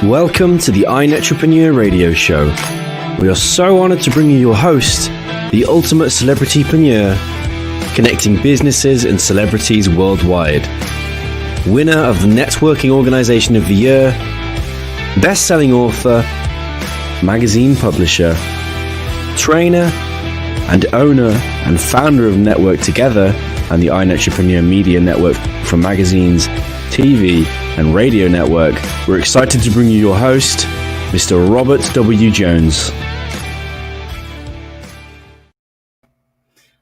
Welcome to the iNETrepreneur radio show. We are so honored to bring you your host, the ultimate celebritypreneur, connecting businesses and celebrities worldwide. Winner of the Networking Organization of the Year, best-selling author, magazine publisher, trainer, and owner and founder of Network Together and the iNETrepreneur Media Network for magazines, TV, and radio network. We're excited to bring you your host, Mr. Robert W. Jones.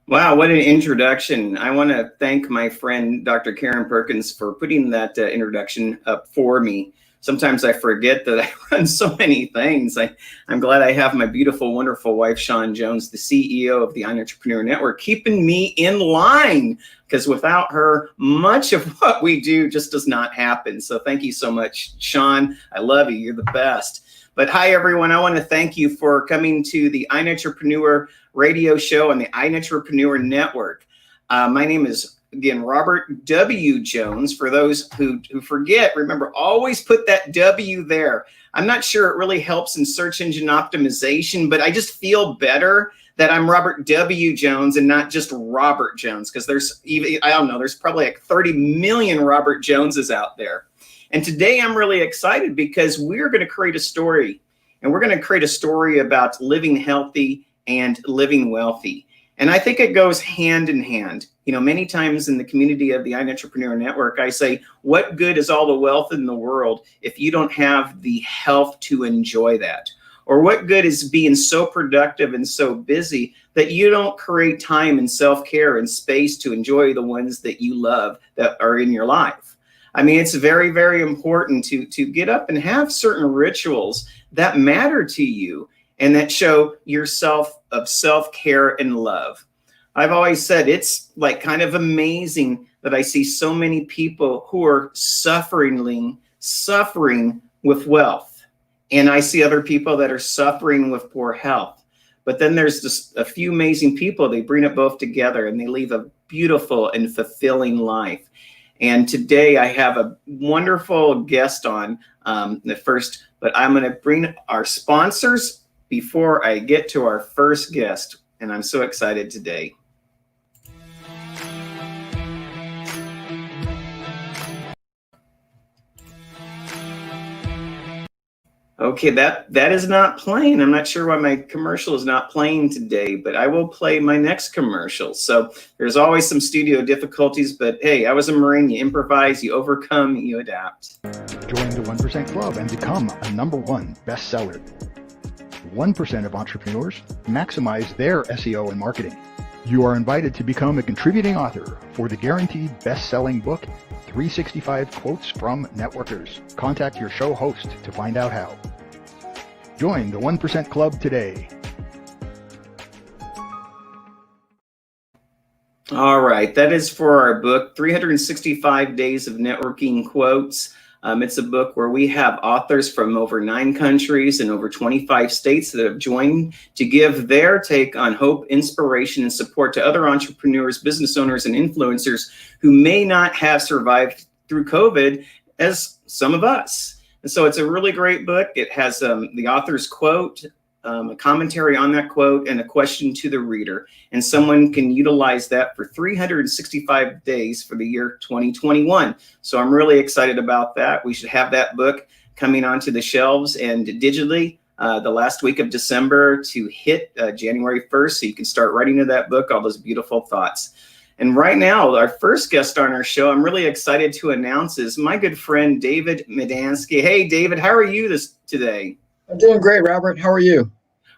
Wow, what an introduction. I want to thank my friend, Dr. Karen Perkins, for putting that introduction up for me. Sometimes I forget that I run so many things. I'm glad I have my beautiful, wonderful wife, Shawn Jones, the CEO of the iNETrepreneur Network, keeping me in line, because without her, much of what we do just does not happen. So thank you so much, Shawn. I love you. You're the best. But hi, everyone. I want to thank you for coming to the iNETrepreneur radio show on the iNETrepreneur Network. My name is, again, Robert W. Jones. For those who forget, remember, always put that W there. I'm not sure it really helps in search engine optimization, but I just feel better that I'm Robert W. Jones and not just Robert Jones, because there's even, I don't know, there's probably like 30 million Robert Joneses out there. And today I'm really excited because we're going to create a story, and we're going to create a story about living healthy and living wealthy. And I think it goes hand in hand. You know, many times in the community of the iNETrepreneur Network, I say, what good is all the wealth in the world if you don't have the health to enjoy that? Or what good is being so productive and so busy that you don't create time and self-care and space to enjoy the ones that you love that are in your life? I mean, it's very, very important to get up and have certain rituals that matter to you and that show yourself of self-care and love. I've always said it's like kind of amazing that I see so many people who are suffering with wealth. And I see other people that are suffering with poor health. But then there's just a few amazing people. They bring it both together and they leave a beautiful and fulfilling life. And today I have a wonderful guest on the first, but I'm going to bring our sponsors before I get to our first guest. And I'm so excited today. Okay, that is not playing. I'm not sure why my commercial is not playing today, but I will play my next commercial. So there's always some studio difficulties, but hey, I was a Marine. You improvise, you overcome, you adapt. Join the 1% Club and become a #1 bestseller. 1% of entrepreneurs maximize their SEO and marketing. You are invited to become a contributing author for the guaranteed best-selling book, 365 Quotes from Networkers. Contact your show host to find out how. Join the 1% Club today. All right, that is for our book, 365 Days of Networking Quotes. It's a book where we have authors from over 9 countries and over 25 states that have joined to give their take on hope, inspiration, and support to other entrepreneurs, business owners, and influencers who may not have survived through COVID as some of us. And so it's a really great book. It has the author's quote, a commentary on that quote, and a question to the reader. And someone can utilize that for 365 days for the year 2021. So I'm really excited about that. We should have that book coming onto the shelves and digitally the last week of December to hit January 1st. So you can start writing to that book, all those beautiful thoughts. And right now, our first guest on our show, I'm really excited to announce, is my good friend, David Medansky. Hey, David, how are you today? I'm doing great, Robert. How are you?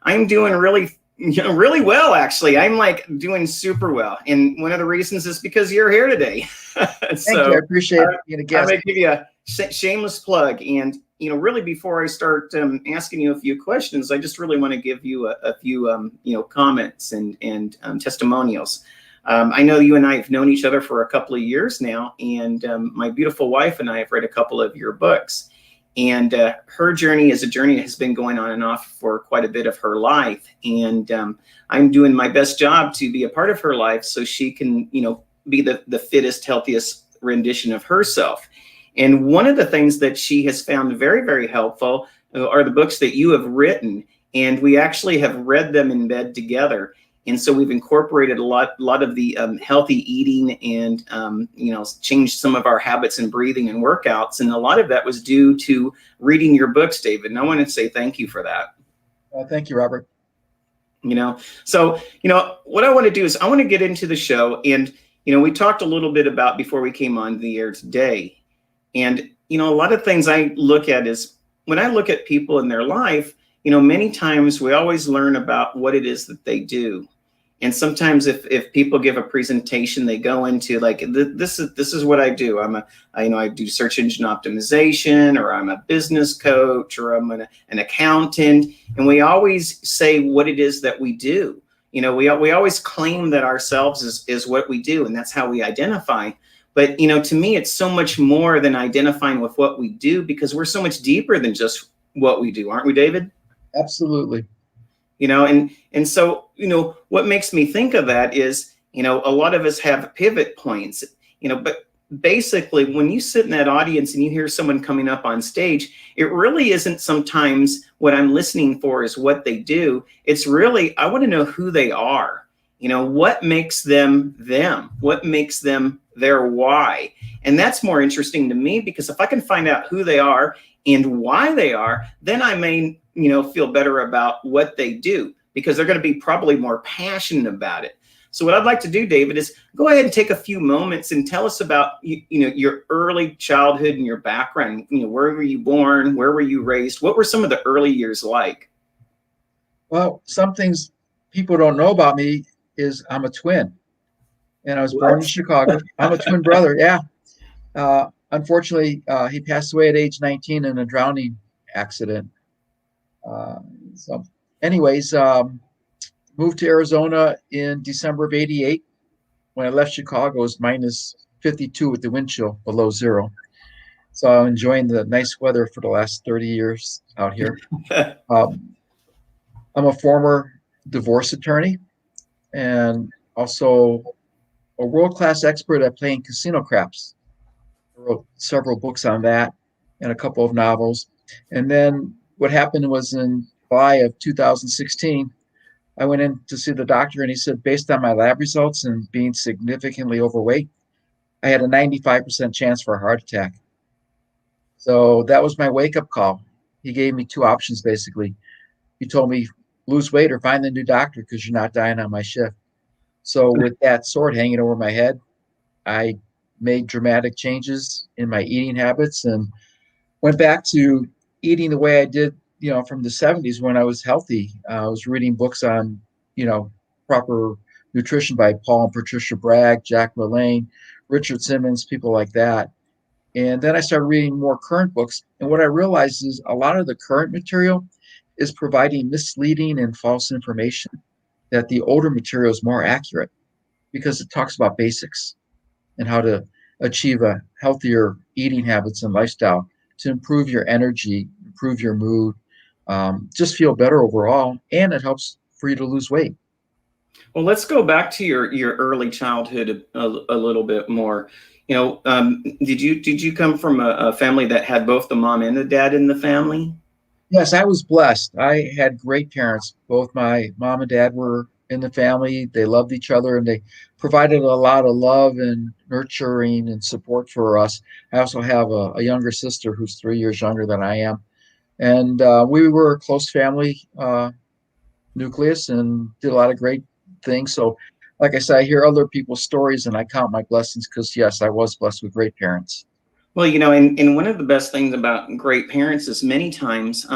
I'm doing really well, actually. I'm like doing super well. And one of the reasons is because you're here today. Thank you. I appreciate being a guest. I'm going to give you a shameless plug. And, you know, really before I start asking you a few questions, I just really want to give you a few, comments and testimonials. I know you and I have known each other for a couple of years now. And my beautiful wife and I have read a couple of your books. And her journey is a journey that has been going on and off for quite a bit of her life. And I'm doing my best job to be a part of her life so she can, be the fittest, healthiest rendition of herself. And one of the things that she has found very, very helpful are the books that you have written. And we actually have read them in bed together. And so we've incorporated a lot of the healthy eating and, changed some of our habits and breathing and workouts. And a lot of that was due to reading your books, David. And I want to say thank you for that. Thank you, Robert. So what I want to do is I want to get into the show. And, we talked a little bit about before we came on the air today. And, a lot of things I look at is when I look at people in their life, many times we always learn about what it is that they do. And sometimes if people give a presentation, they go into like, this is what I do. I do search engine optimization, or I'm a business coach, or I'm an accountant. And we always say what it is that we do. We always claim that ourselves is what we do, and that's how we identify. But, to me, it's so much more than identifying with what we do, because we're so much deeper than just what we do. Aren't we, David? Absolutely. And so, what makes me think of that is, a lot of us have pivot points, but basically when you sit in that audience and you hear someone coming up on stage, it really isn't sometimes what I'm listening for is what they do. It's really, I want to know who they are. What makes them them? What makes them their why? And that's more interesting to me, because if I can find out who they are and why they are, then I may, feel better about what they do, because they're going to be probably more passionate about it. So what I'd like to do, David, is go ahead and take a few moments and tell us about, your early childhood and your background. Where were you born? Where were you raised? What were some of the early years like? Well, some things people don't know about me is I'm a twin, and I was born in Chicago. I'm a twin brother. Yeah. Unfortunately, he passed away at age 19 in a drowning accident. So anyways, moved to Arizona in December of '88. When I left Chicago, it was minus 52 with the wind chill below zero. So I'm enjoying the nice weather for the last 30 years out here. I'm a former divorce attorney, and also a world-class expert at playing casino craps. I wrote several books on that and a couple of novels. And then what happened was in July of 2016, I went in to see the doctor, and he said, based on my lab results and being significantly overweight, I had a 95% chance for a heart attack. So that was my wake-up call. He gave me two options, basically. He told me, lose weight or find a new doctor, because you're not dying on my shift. So with that sword hanging over my head, I made dramatic changes in my eating habits and went back to eating the way I did, from the 70s when I was healthy. I was reading books on, proper nutrition by Paul and Patricia Bragg, Jack LaLanne, Richard Simmons, people like that. And then I started reading more current books. And what I realized is a lot of the current material is providing misleading and false information, that the older material is more accurate because it talks about basics and how to achieve a healthier eating habits and lifestyle to improve your energy, improve your mood, just feel better overall, and it helps for you to lose weight. Well, let's go back to your early childhood a little bit more. Did you come from a family that had both the mom and the dad in the family? Yes, I was blessed. I had great parents. Both my mom and dad were in the family. They loved each other, and they provided a lot of love and nurturing and support for us. I also have a younger sister who's 3 years younger than I am. And we were a close family nucleus and did a lot of great things. So, like I said, I hear other people's stories and I count my blessings, because, yes, I was blessed with great parents. Well, and one of the best things about great parents is many times,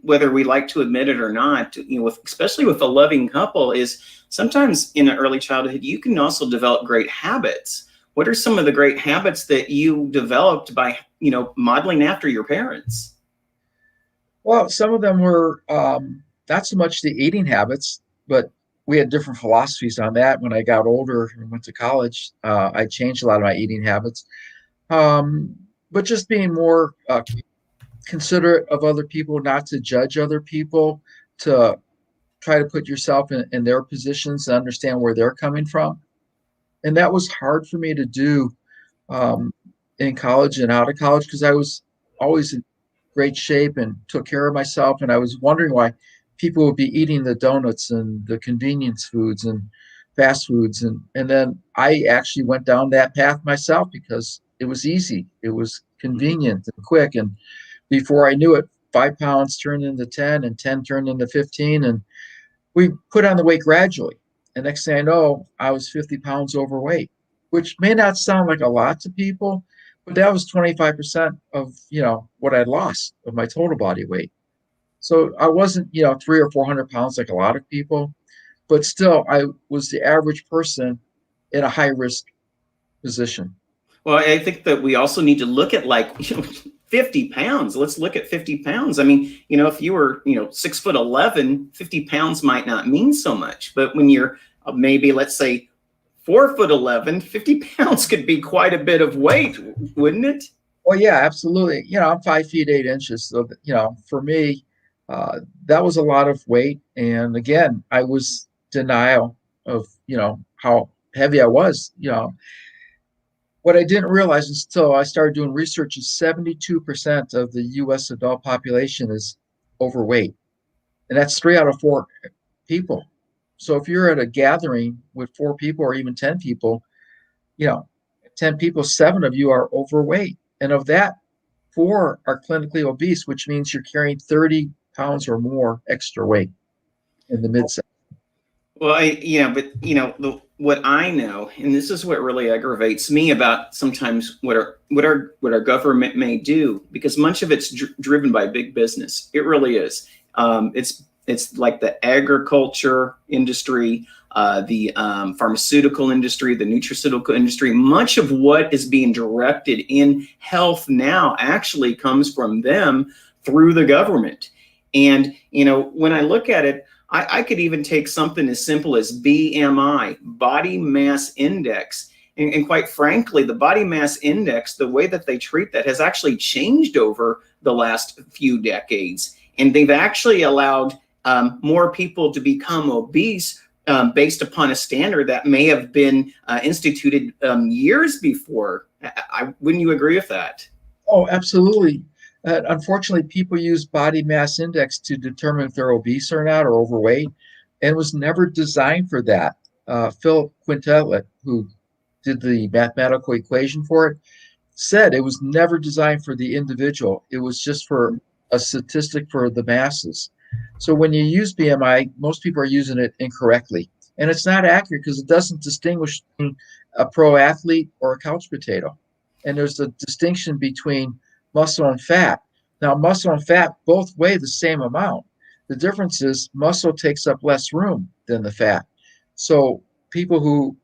whether we like to admit it or not, especially with a loving couple, is sometimes in early childhood, you can also develop great habits. What are some of the great habits that you developed by, modeling after your parents? Well, some of them were not so much the eating habits, but we had different philosophies on that. When I got older and went to college, I changed a lot of my eating habits. But just being more considerate of other people, not to judge other people, to try to put yourself in their positions and understand where they're coming from. And that was hard for me to do in college and out of college because I was always in great shape and took care of myself. And I was wondering why people would be eating the donuts and the convenience foods and fast foods. And then I actually went down that path myself because it was easy. It was convenient and quick. And before I knew it, 5 pounds turned into 10 and 10 turned into 15. And we put on the weight gradually. And next thing I know, I was 50 pounds overweight, which may not sound like a lot to people, but that was 25% of, what I'd lost of my total body weight. So I wasn't, 300 or 400 pounds like a lot of people, but still I was the average person in a high risk position. Well, I think that we also need to look at 50 pounds. Let's look at 50 pounds. I mean, if you were, 6'11", 50 pounds might not mean so much, but when you're maybe, let's say 4'11", 50 pounds could be quite a bit of weight, wouldn't it? Well, yeah, absolutely. I'm 5 feet 8 inches. So, for me, that was a lot of weight. And again, I was denial of, how heavy I was, What I didn't realize until I started doing research is 72% of the US adult population is overweight. And that's 3 out of 4 people. So if you're at a gathering with 4 people or even 10 people, 10 people, 7 of you are overweight. And of that, 4 are clinically obese, which means you're carrying 30 pounds or more extra weight in the midsection. Well, what I know, and this is what really aggravates me about sometimes what our government may do, because much of it's driven by big business. It really is. It's like the agriculture industry, the pharmaceutical industry, the nutraceutical industry. Much of what is being directed in health now actually comes from them through the government. And when I look at it, I could even take something as simple as BMI, body mass index. And quite frankly, the body mass index, the way that they treat that has actually changed over the last few decades. And they've actually allowed more people to become obese based upon a standard that may have been instituted years before. Wouldn't you agree with that? Oh, absolutely. Unfortunately, people use body mass index to determine if they're obese or not or overweight, and was never designed for that. Philip Quintelet, who did the mathematical equation for it, said it was never designed for the individual. It was just for a statistic for the masses. So when you use BMI, most people are using it incorrectly. And it's not accurate because it doesn't distinguish between a pro athlete or a couch potato. And there's a distinction between muscle and fat. Now, muscle and fat both weigh the same amount. The difference is muscle takes up less room than the fat. So people who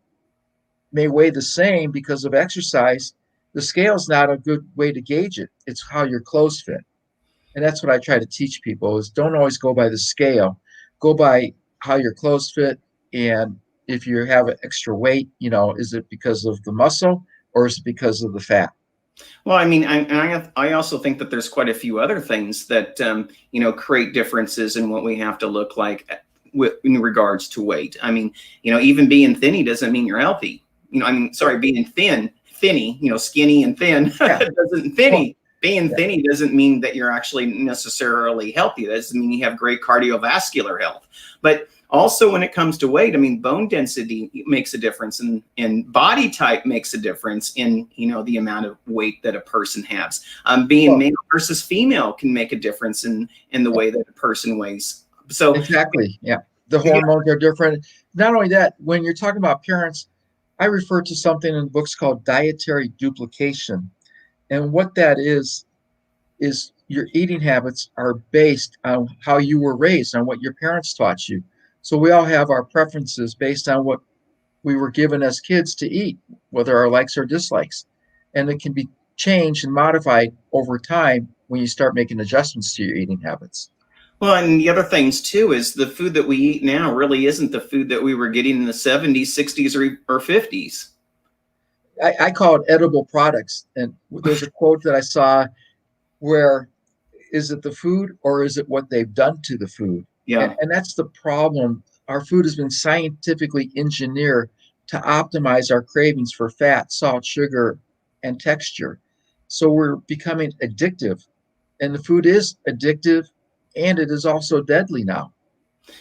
may weigh the same because of exercise, the scale is not a good way to gauge it. It's how your clothes fit. And that's what I try to teach people is don't always go by the scale. Go by how your clothes fit. And if you have extra weight, is it because of the muscle or is it because of the fat? Well, I mean, I also think that there's quite a few other things that, create differences in what we have to look like in regards to weight. I mean, even being thinny doesn't mean you're healthy. Being thinny, skinny and thin doesn't thinny. Being thinny doesn't mean that you're actually necessarily healthy. That doesn't mean you have great cardiovascular health. But also when it comes to weight, I mean, bone density makes a difference and body type makes a difference in, the amount of weight that a person has. Being male versus female can make a difference in the way that a person weighs. So exactly. Yeah. The hormones are different. Not only that, when you're talking about parents, I refer to something in books called dietary duplication. And what that is your eating habits are based on how you were raised, on what your parents taught you. So we all have our preferences based on what we were given as kids to eat, whether our likes or dislikes. And it can be changed and modified over time when you start making adjustments to your eating habits. Well, and the other things too is the food that we eat now really isn't the food that we were getting in the 70s, 60s, or 50s. I call it edible products. And there's a quote that I saw where, is it the food or is it what they've done to the food? Yeah. And that's the problem. Our food has been scientifically engineered to optimize our cravings for fat, salt, sugar, and texture. So we're becoming addictive, and the food is addictive, and it is also deadly now.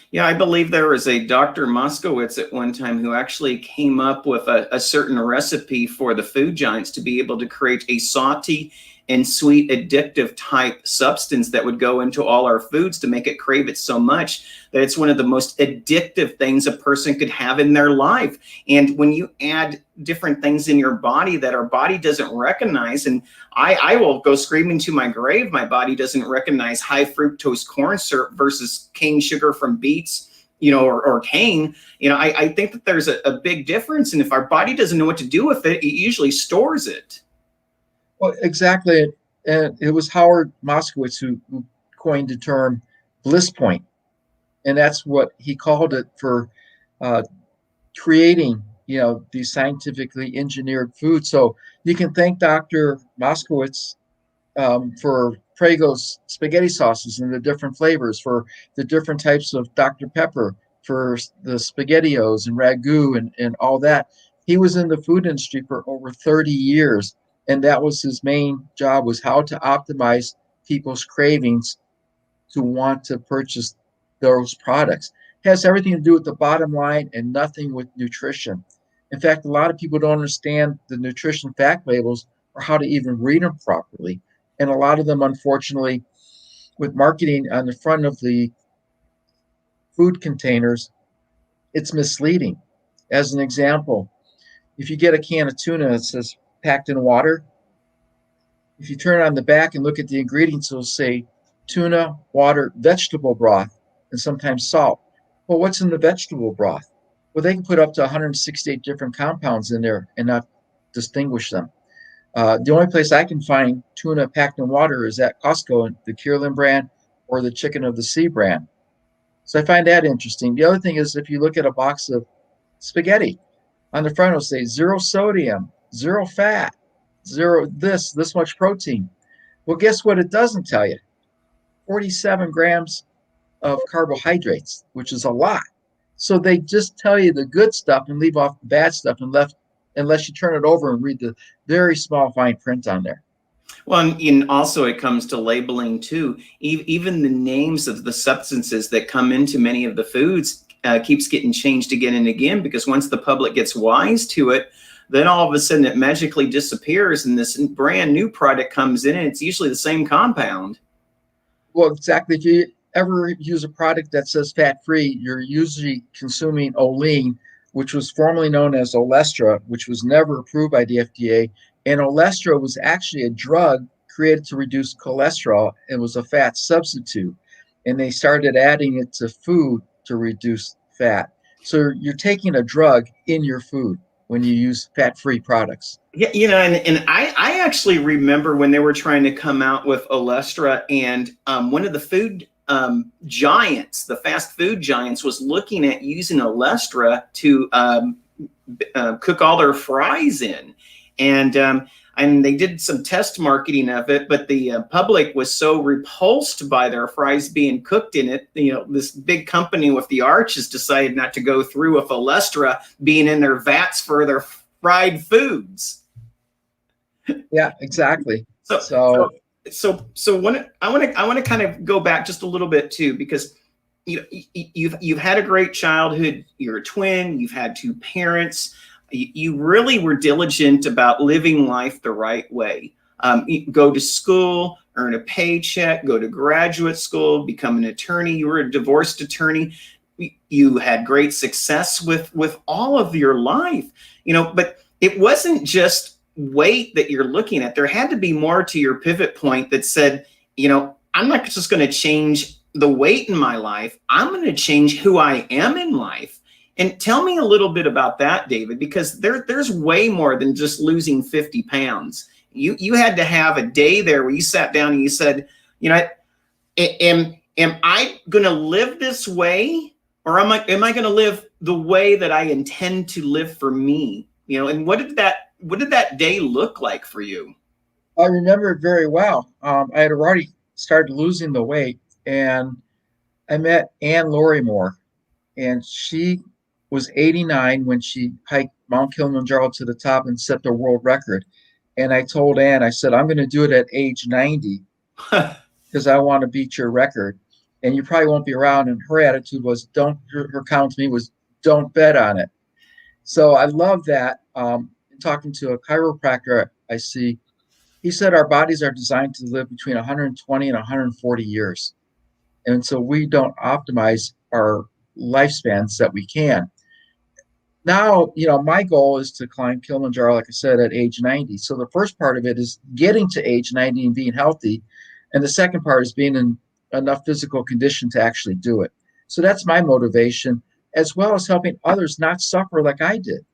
Yeah, I believe there was a Dr. Moskowitz at one time who actually came up with a certain recipe for the food giants to be able to create a salty and sweet addictive type substance that would go into all our foods to make it crave it so much that it's one of the most addictive things a person could have in their life. And when you add different things in your body that our body doesn't recognize, and I will go screaming to my grave, my body doesn't recognize high fructose corn syrup versus cane sugar from beets, or cane. I think that there's a big difference. And if our body doesn't know what to do with it, it usually stores it. Well, exactly. And it was Howard Moskowitz who coined the term bliss point. And that's what he called it for creating, these scientifically engineered foods. So you can thank Dr. Moskowitz for Prgo's spaghetti sauces and the different flavors, for the different types of Dr. Pepper, for the SpaghettiOs and ragu and all that. He was in the food industry for over 30 years. And that was his main job, was how to optimize people's cravings to want to purchase those products. It has everything to do with the bottom line and nothing with nutrition. In fact, a lot of people don't understand the nutrition fact labels or how to even read them properly. And a lot of them, unfortunately, with marketing on the front of the food containers, it's misleading. As an example, if you get a can of tuna that says packed in water, if you turn it on the back and look at the ingredients, it'll say tuna, water, vegetable broth, and sometimes salt. Well, what's in the vegetable broth? Well, they can put up to 168 different compounds in there and not distinguish them. The only place I can find tuna packed in water is at Costco, the Kierland brand or the Chicken of the Sea brand. So I find that interesting. The other thing is, if you look at a box of spaghetti, on the front it'll say 0 sodium, 0 fat, 0 this much protein. Well, guess what it doesn't tell you? 47 grams of carbohydrates, which is a lot. So they just tell you the good stuff and leave off the bad stuff, unless you turn it over and read the very small fine print on there. Well, and also it comes to labeling too. Even the names of the substances that come into many of the foods keeps getting changed again and again, because once the public gets wise to it, then all of a sudden it magically disappears and this brand new product comes in and it's usually the same compound. Well, exactly. If you ever use a product that says fat-free, you're usually consuming Olean, which was formerly known as Olestra, which was never approved by the FDA. And Olestra was actually a drug created to reduce cholesterol. It was a fat substitute. And they started adding it to food to reduce fat. So you're taking a drug in your food when you use fat-free products. Yeah, and I actually remember when they were trying to come out with Olestra, and one of the food giants, the fast food giants, was looking at using Olestra to cook all their fries in. And they did some test marketing of it, but the public was so repulsed by their fries being cooked in it. This big company with the arches decided not to go through with Olestra being in their vats for their fried foods. Yeah, exactly. So when I want to kind of go back just a little bit too, because you've had a great childhood. You're a twin. You've had two parents. You really were diligent about living life the right way. Go to school, earn a paycheck, go to graduate school, become an attorney. You were a divorced attorney. You had great success with all of your life, but it wasn't just weight that you're looking at. There had to be more to your pivot point that said, I'm not just going to change the weight in my life. I'm going to change who I am in life. And tell me a little bit about that, David, because there's way more than just losing 50 pounds. You had to have a day there where you sat down and you said, am I going to live this way, or am I going to live the way that I intend to live for me? And what did that day look like for you? I remember it very well. I had already started losing the weight, and I met Ann Lorrimore, and she was 89 when she hiked Mount Kilimanjaro to the top and set the world record. And I told Ann, I said, I'm going to do it at age 90 because I want to beat your record. And you probably won't be around. And her attitude was, her comment to me was, don't bet on it. So I love that. Talking to a chiropractor I see, he said our bodies are designed to live between 120 and 140 years. And so we don't optimize our lifespans that we can. Now, my goal is to climb Kilimanjaro, like I said, at age 90. So the first part of it is getting to age 90 and being healthy. And the second part is being in enough physical condition to actually do it. So that's my motivation, as well as helping others not suffer like I did.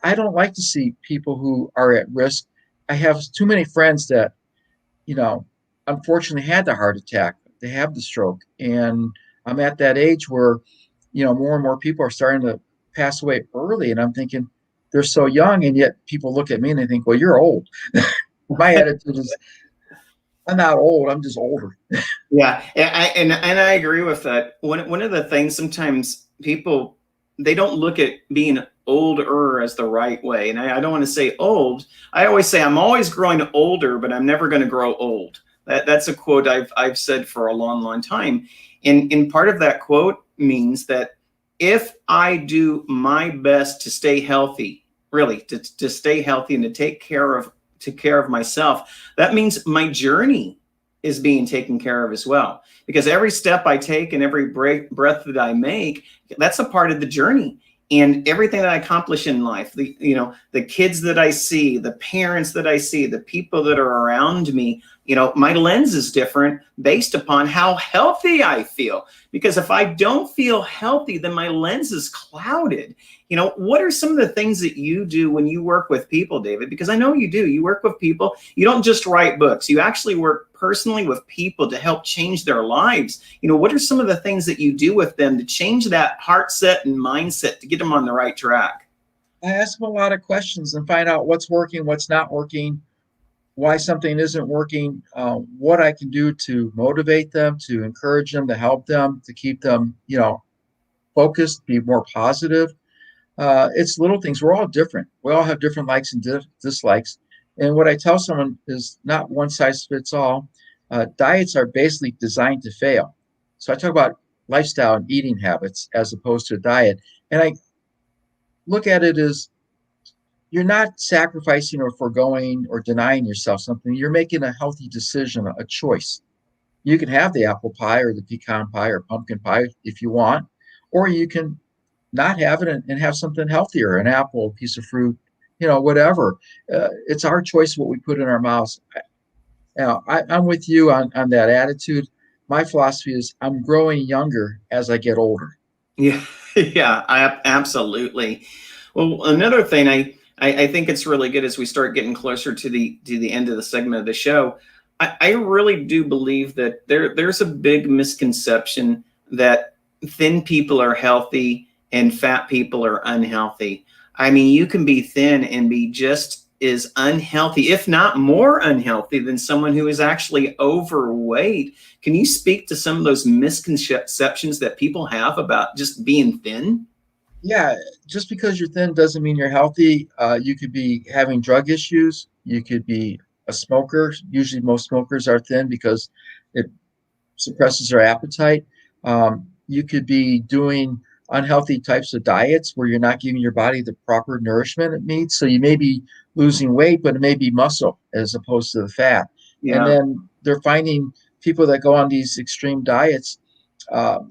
I don't like to see people who are at risk. I have too many friends that, unfortunately had the heart attack. They have the stroke. And I'm at that age where, more and more people are starting to pass away early. And I'm thinking they're so young. And yet people look at me and they think, well, you're old. My attitude is, I'm not old. I'm just older. Yeah. And I agree with that. One of the things sometimes people, they don't look at being older as the right way. And I don't want to say old. I always say I'm always growing older, but I'm never going to grow old. That's a quote I've said for a long, long time. And part of that quote means that if I do my best to stay healthy, really to stay healthy and to take care of myself, that means my journey is being taken care of as well. Because every step I take and every breath that I make, that's a part of the journey. And everything that I accomplish in life, the kids that I see, the parents that I see, the people that are around me, my lens is different based upon how healthy I feel. Because if I don't feel healthy, then my lens is clouded. What are some of the things that you do when you work with people, David? Because I know you do. You work with people. You don't just write books. You actually work personally with people to help change their lives. What are some of the things that you do with them to change that heart set and mindset to get them on the right track? I ask them a lot of questions and find out what's working, what's not working, why something isn't working, what I can do to motivate them, to encourage them, to help them, to keep them, focused, be more positive. It's little things. We're all different. We all have different likes and dislikes. And what I tell someone is not one size fits all. Diets are basically designed to fail. So I talk about lifestyle and eating habits as opposed to a diet. And I look at it as you're not sacrificing or foregoing or denying yourself something. You're making a healthy decision, a choice. You can have the apple pie or the pecan pie or pumpkin pie if you want, or you can not have it and have something healthier, an apple, a piece of fruit, whatever. It's our choice what we put in our mouths. I'm with you on that attitude. My philosophy is I'm growing younger as I get older. Yeah, yeah, absolutely. Well, another thing I think it's really good as we start getting closer to the end of the segment of the show. I really do believe that there's a big misconception that thin people are healthy and fat people are unhealthy. I mean, you can be thin and be just as unhealthy, if not more unhealthy, than someone who is actually overweight. Can you speak to some of those misconceptions that people have about just being thin? Yeah, just because you're thin doesn't mean you're healthy. You could be having drug issues. You could be a smoker. Usually most smokers are thin because it suppresses their appetite. You could be doing unhealthy types of diets where you're not giving your body the proper nourishment it needs. So you may be losing weight, but it may be muscle as opposed to the fat. Yeah. And then they're finding people that go on these extreme diets, 2-3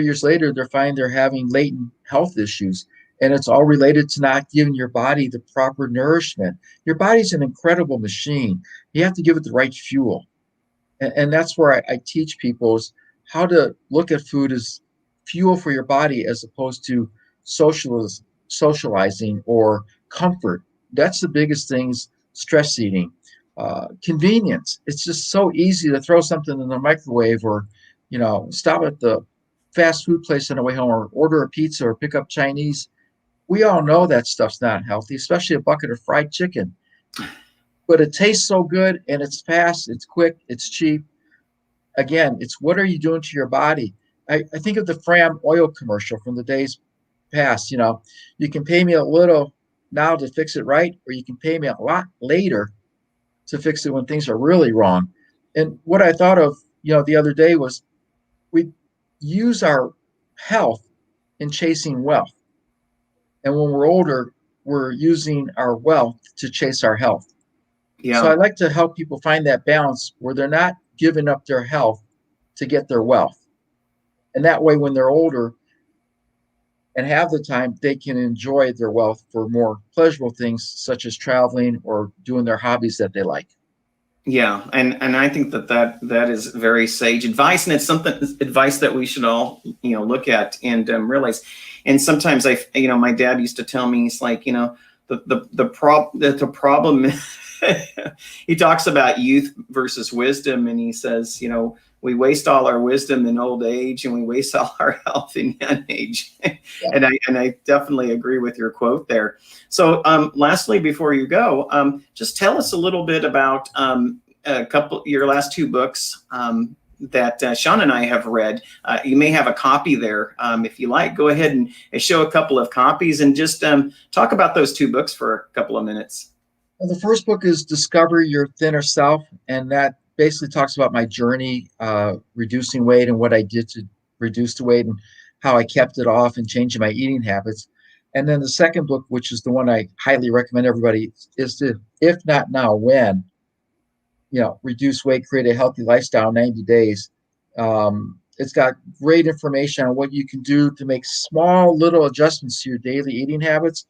years later, they're finding they're having latent health issues. And it's all related to not giving your body the proper nourishment. Your body's an incredible machine. You have to give it the right fuel. And that's where I teach people is how to look at food as fuel for your body as opposed to socializing or comfort. That's the biggest things, stress eating. Convenience. It's just so easy to throw something in the microwave or, stop at the fast food place on the way home or order a pizza or pick up Chinese. We all know that stuff's not healthy, especially a bucket of fried chicken. But it tastes so good and it's fast, it's quick, it's cheap. Again, it's what are you doing to your body? I think of the Fram oil commercial from the days past. You can pay me a little now to fix it right, or you can pay me a lot later to fix it when things are really wrong. And what I thought of, the other day was we use our health in chasing wealth. And when we're older, we're using our wealth to chase our health. So I Yeah. like to help people find that balance where they're not giving up their health to get their wealth. And that way, when they're older and have the time, they can enjoy their wealth for more pleasurable things, such as traveling or doing their hobbies that they like. Yeah, and I think that is very sage advice, and it's something advice that we should all look at and realize. And sometimes my dad used to tell me, he's like, the problem. He talks about youth versus wisdom, and he says, we waste all our wisdom in old age, and we waste all our health in young age. Yeah. And I definitely agree with your quote there. So, lastly, before you go, just tell us a little bit about your last two books that Sean and I have read. You may have a copy there. If you like, go ahead and show a couple of copies and just talk about those two books for a couple of minutes. Well, the first book is Discover Your Thinner Self, and that basically talks about my journey reducing weight and what I did to reduce the weight and how I kept it off and changing my eating habits. And then the second book, which is the one I highly recommend everybody, is the If Not Now, When, reduce weight, create a healthy lifestyle in 90 days. It's got great information on what you can do to make small little adjustments to your daily eating habits.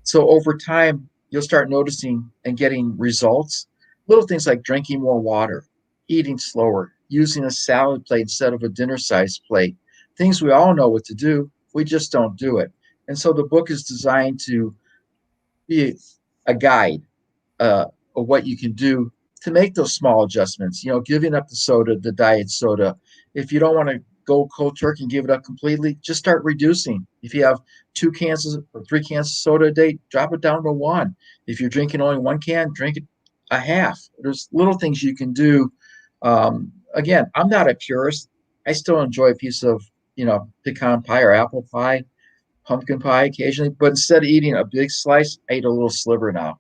So over time, you'll start noticing and getting results. Little things like drinking more water, eating slower, using a salad plate instead of a dinner-sized plate. Things we all know what to do, we just don't do it. And so the book is designed to be a guide of what you can do to make those small adjustments, giving up the diet soda. If you don't want to go cold turkey and give it up completely, just start reducing. If you have 2 cans or 3 cans of soda a day, drop it down to 1. If you're drinking only 1 can, drink it a half. There's little things you can do. Again, I'm not a purist. I still enjoy a piece of, pecan pie or apple pie, pumpkin pie occasionally, but instead of eating a big slice, I eat a little sliver now.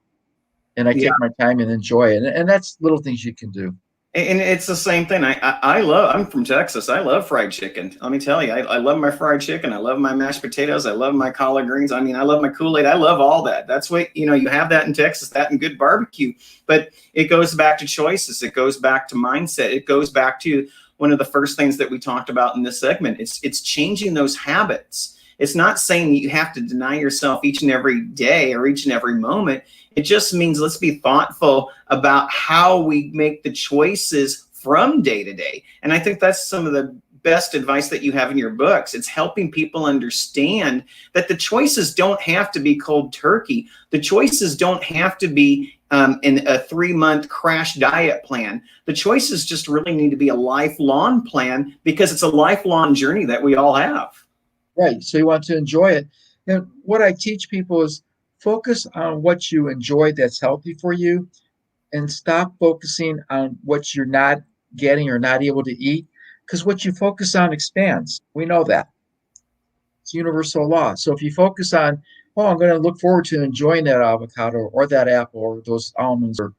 And I Yeah. take my time and enjoy it. And that's little things you can do. And it's the same thing. I'm from Texas. I love fried chicken. Let me tell you, I love my fried chicken. I love my mashed potatoes. I love my collard greens. I love my Kool-Aid. I love all that. That's what, you have that in Texas, that and good barbecue. But it goes back to choices. It goes back to mindset. It goes back to one of the first things that we talked about in this segment. It's changing those habits. It's not saying that you have to deny yourself each and every day or each and every moment. It just means let's be thoughtful about how we make the choices from day to day. And I think that's some of the best advice that you have in your books. It's helping people understand that the choices don't have to be cold turkey. The choices don't have to be in a 3-month crash diet plan. The choices just really need to be a lifelong plan, because it's a lifelong journey that we all have. Right. So you want to enjoy it. And what I teach people is focus on what you enjoy that's healthy for you, and stop focusing on what you're not getting or not able to eat, because what you focus on expands. We know that. It's universal law. So if you focus on, I'm going to look forward to enjoying that avocado or that apple or those almonds or,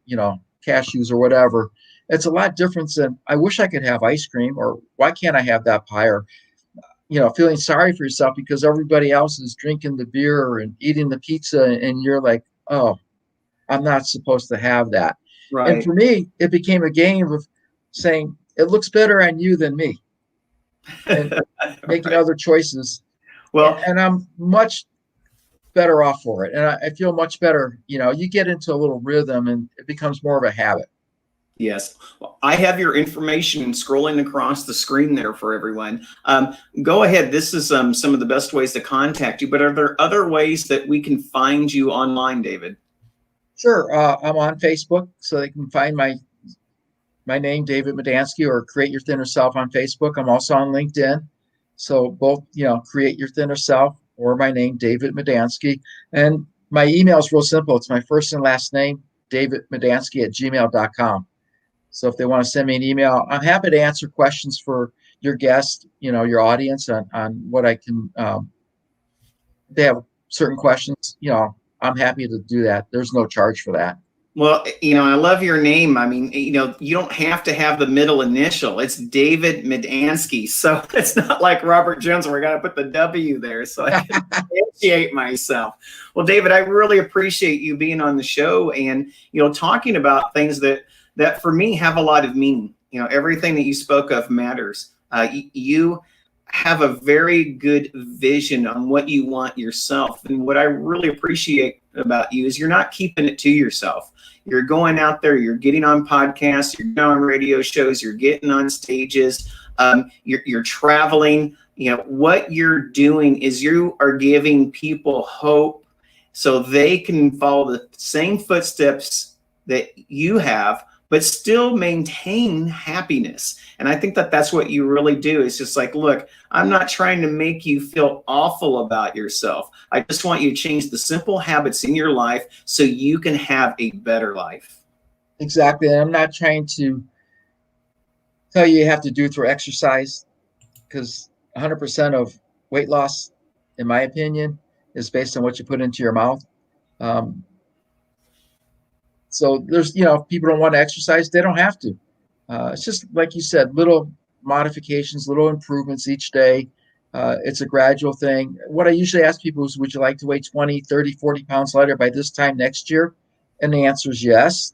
cashews or whatever, it's a lot different than I wish I could have ice cream, or why can't I have that pie, or feeling sorry for yourself because everybody else is drinking the beer and eating the pizza, and you're like, oh, I'm not supposed to have that. Right. And for me, it became a game of saying, it looks better on you than me, and making other choices. Well, and I'm much better off for it. And I feel much better. You get into a little rhythm and it becomes more of a habit. yes. Well, I have your information scrolling across the screen there for everyone. Go ahead. This is some of the best ways to contact you, but are there other ways that we can find you online, David? Sure. I'm on Facebook, so they can find my name, David Madanski, or Create Your Thinner Self on Facebook. I'm also on LinkedIn. So both, Create Your Thinner Self or my name, David Madanski. And my email is real simple. It's my first and last name, davidmadanski@gmail.com. So if they want to send me an email, I'm happy to answer questions for your guest, your audience on what I can, they have certain questions, I'm happy to do that. There's no charge for that. Well, I love your name. I mean, you don't have to have the middle initial. It's David Medansky. So it's not like Robert Jones where I got to put the W there so I can differentiate myself. Well, David, I really appreciate you being on the show and, talking about things that for me have a lot of meaning. Everything that you spoke of matters. You have a very good vision on what you want yourself. And what I really appreciate about you is you're not keeping it to yourself. You're going out there, you're getting on podcasts, you're getting on radio shows, you're getting on stages, you're traveling. What you're doing is you are giving people hope so they can follow the same footsteps that you have, but still maintain happiness. And I think that that's what you really do. It's just like, look, I'm not trying to make you feel awful about yourself. I just want you to change the simple habits in your life so you can have a better life. Exactly. And I'm not trying to tell you have to do it through exercise, because 100% of weight loss, in my opinion, is based on what you put into your mouth. So there's, if people don't want to exercise, they don't have to. It's just like you said, little modifications, little improvements each day. It's a gradual thing. What I usually ask people is, would you like to weigh 20, 30, 40 pounds lighter by this time next year? And the answer is yes.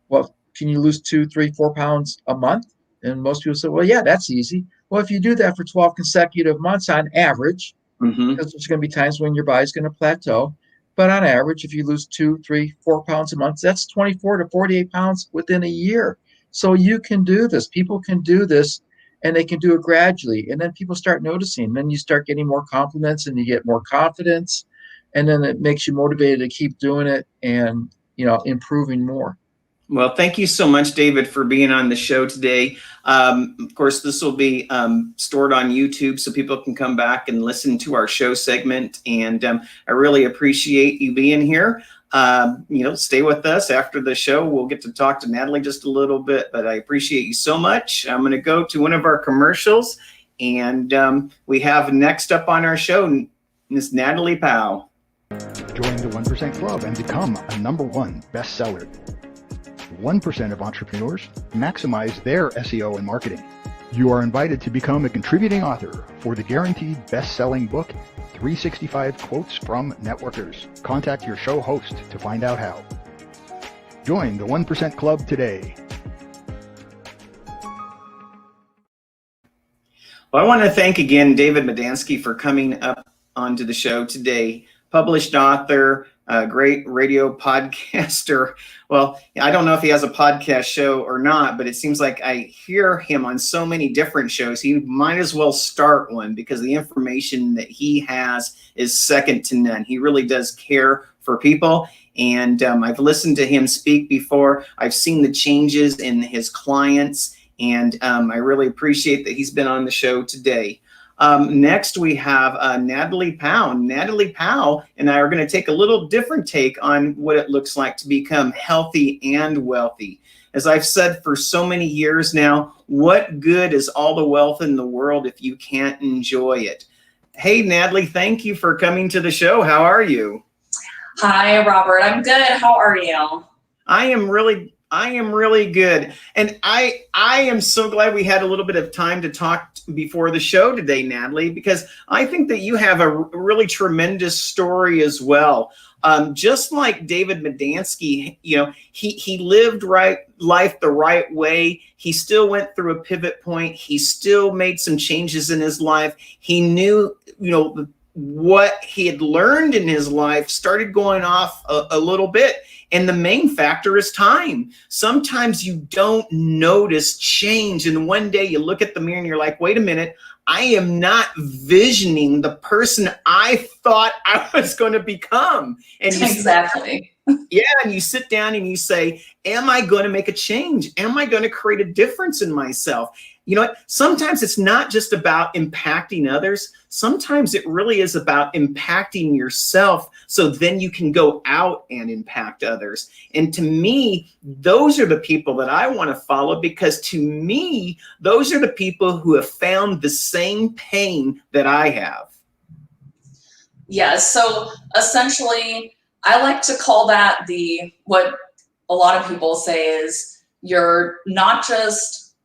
Well, can you lose 2, 3, 4 pounds a month? And most people say, well, yeah, that's easy. Well, if you do that for 12 consecutive months on average, because there's going to be times when your body's going to plateau. But on average, if you lose 2, 3, 4 pounds a month, that's 24 to 48 pounds within a year. So you can do this. People can do this, and they can do it gradually. And then people start noticing. Then you start getting more compliments, and you get more confidence. And then it makes you motivated to keep doing it and, improving more. Well, thank you so much, David, for being on the show today. Of course, this will be stored on YouTube so people can come back and listen to our show segment. And I really appreciate you being here. Stay with us after the show. We'll get to talk to Natalie just a little bit, but I appreciate you so much. I'm going to go to one of our commercials, and we have next up on our show, Miss Natalie Pao. Join the 1% Club and become a #1 bestseller. 1% of entrepreneurs maximize their SEO and marketing. You are invited to become a contributing author for the guaranteed best-selling book, 365 Quotes from Networkers. Contact your show host to find out how. Join the 1% Club today. Well, I want to thank again David Madanski for coming up onto the show today. Published author, great radio podcaster. Well, I don't know if he has a podcast show or not, but it seems like I hear him on so many different shows. He might as well start one because the information that he has is second to none. He really does care for people. And I've listened to him speak before. I've seen the changes in his clients, and I really appreciate that he's been on the show today. Next, we have Natalie Pao. Natalie Pao and I are going to take a little different take on what it looks like to become healthy and wealthy. As I've said for so many years now, what good is all the wealth in the world if you can't enjoy it? Hey, Natalie, thank you for coming to the show. How are you? Hi, Robert. I'm good. How are you? I am really good. And I am so glad we had a little bit of time to talk before the show today, Natalie, because I think that you have a really tremendous story as well. Just like David Medansky, he lived life the right way. He still went through a pivot point. He still made some changes in his life. He knew, what he had learned in his life started going off a little bit. And the main factor is time. Sometimes you don't notice change. And one day you look at the mirror and you're like, wait a minute, I am not visioning the person I thought I was going to become. And exactly. And you sit down and you say, am I going to make a change? Am I going to create a difference in myself? You know what? Sometimes it's not just about impacting others. Sometimes it really is about impacting yourself so then you can go out and impact others. And to me, those are the people that I want to follow, because to me, those are the people who have found the same pain that I have. Yes. So essentially, I like to call that what a lot of people say is you're not just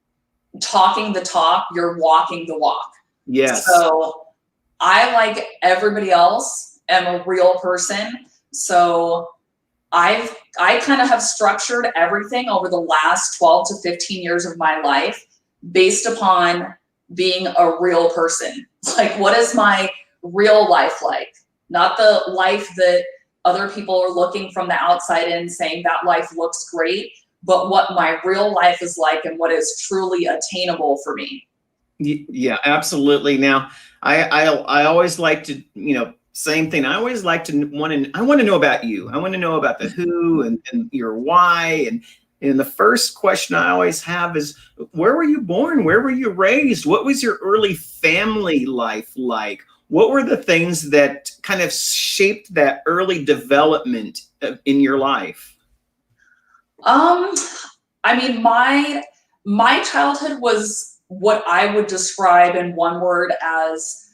talking the talk, you're walking the walk. Yes. So I, like everybody else, am a real person. So I kind of have structured everything over the last 12 to 15 years of my life based upon being a real person. Like, what is my real life like? Not the life that other people are looking from the outside in saying that life looks great, but what my real life is like and what is truly attainable for me. Yeah, absolutely. Now, I always like to, same thing. I always like to I want to know about you. I want to know about the who and your why. And the first question I always have is, where were you born? Where were you raised? What was your early family life like? What were the things that kind of shaped that early development in your life? I mean, my childhood was what I would describe in one word as,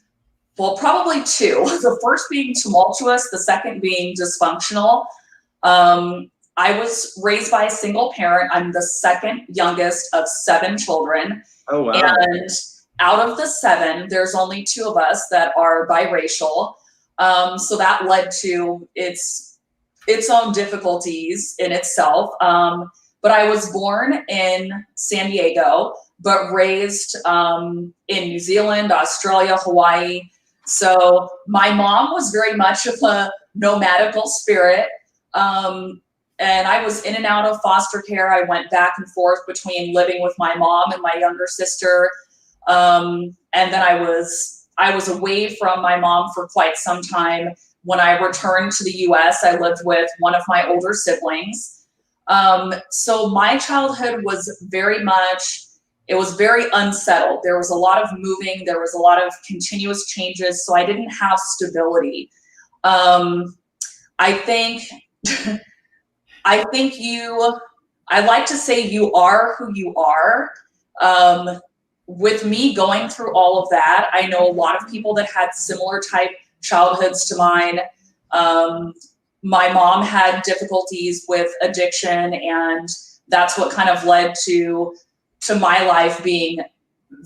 well, probably two. The first being tumultuous, the second being dysfunctional. I was raised by a single parent. I'm the second youngest of 7 children. Oh, wow. And out of the 7, there's only 2 of us that are biracial. So that led to its own difficulties in itself. But I was born in San Diego, but raised in New Zealand, Australia, Hawaii. So my mom was very much of a nomadical spirit. And I was in and out of foster care. I went back and forth between living with my mom and my younger sister. And then I was away from my mom for quite some time. When I returned to the US, I lived with one of my older siblings. So my childhood was very unsettled. There was a lot of moving. There was a lot of continuous changes. So I didn't have stability. I like to say you are who you are. With me going through all of that, I know a lot of people that had similar type childhoods to mine. My mom had difficulties with addiction, and that's what kind of led to my life being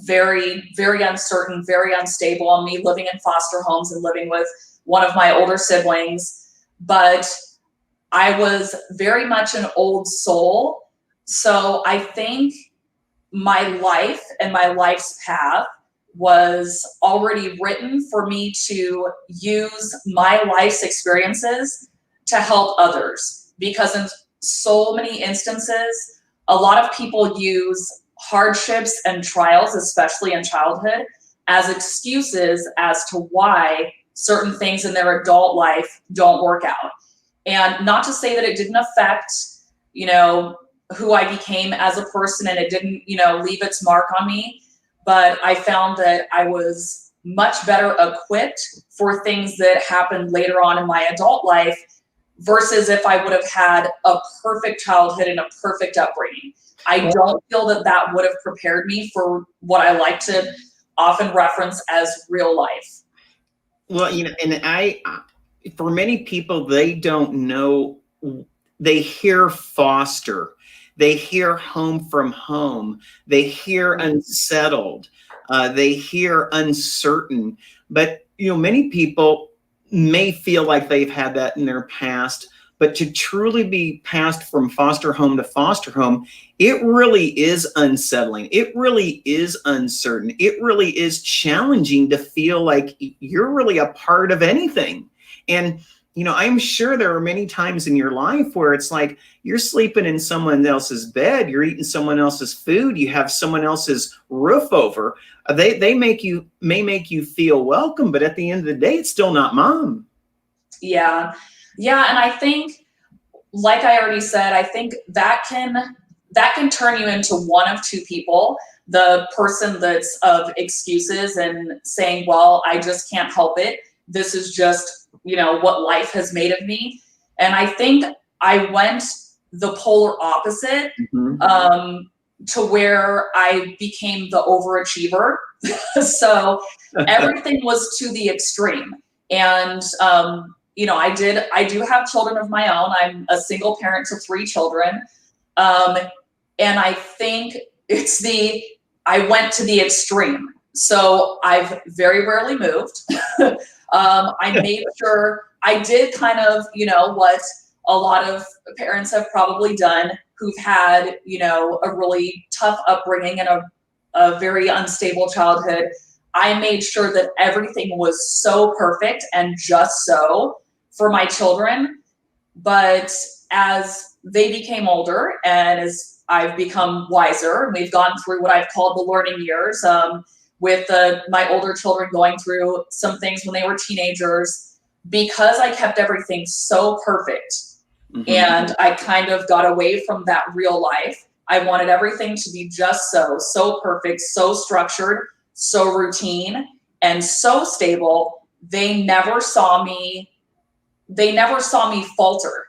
very, very uncertain, very unstable, and me living in foster homes and living with one of my older siblings. But I was very much an old soul. So I think my life and my life's path was already written for me to use my life's experiences to help others. Because in so many instances, a lot of people use hardships and trials, especially in childhood, as excuses as to why certain things in their adult life don't work out. And not to say that it didn't affect, who I became as a person, and it didn't, leave its mark on me. But I found that I was much better equipped for things that happened later on in my adult life versus if I would have had a perfect childhood and a perfect upbringing. I don't feel that would have prepared me for what I like to often reference as real life. Well, and for many people, they don't know, they hear foster, they hear home from home, they hear unsettled, they hear uncertain. But, many people may feel like they've had that in their past, but to truly be passed from foster home to foster home, it really is unsettling. It really is uncertain. It really is challenging to feel like you're really a part of anything. And, I'm sure there are many times in your life where it's like you're sleeping in someone else's bed, you're eating someone else's food, you have someone else's roof over. They may make you feel welcome, but at the end of the day, it's still not mom. Yeah. And I think, like I already said, I think that can turn you into one of two people. The person that's of excuses and saying, well, I just can't help it. This is just, what life has made of me. And I think I went the polar opposite, to where I became the overachiever. So everything was to the extreme. And, I do have children of my own. I'm a single parent to 3 children. And I think I went to the extreme. So I've very rarely moved. I made sure I did kind of, what a lot of parents have probably done who've had, a really tough upbringing and a very unstable childhood. I made sure that everything was so perfect and just so for my children. But as they became older and as I've become wiser, and we've gone through what I've called the learning years, with my older children going through some things when they were teenagers, because I kept everything so perfect. Mm-hmm. And I kind of got away from that real life. I wanted everything to be just so perfect, so structured, so routine, and so stable. They never saw me falter.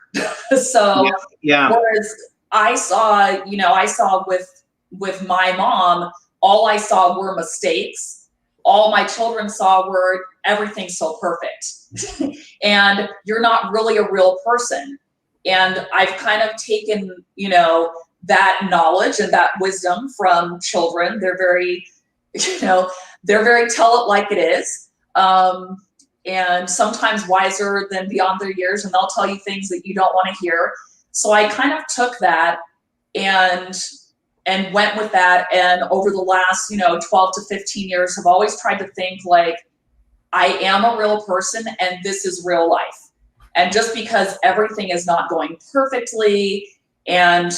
So yeah. Whereas I saw with my mom, all I saw were mistakes. All my children saw were everything's so perfect. And you're not really a real person. And I've kind of taken, that knowledge and that wisdom from children. They're very, they're very tell it like it is. And sometimes wiser than beyond their years, and they'll tell you things that you don't want to hear. So I kind of took that and went with that. And over the last, 12 to 15 years, have always tried to think like, I am a real person and this is real life. And just because everything is not going perfectly, and,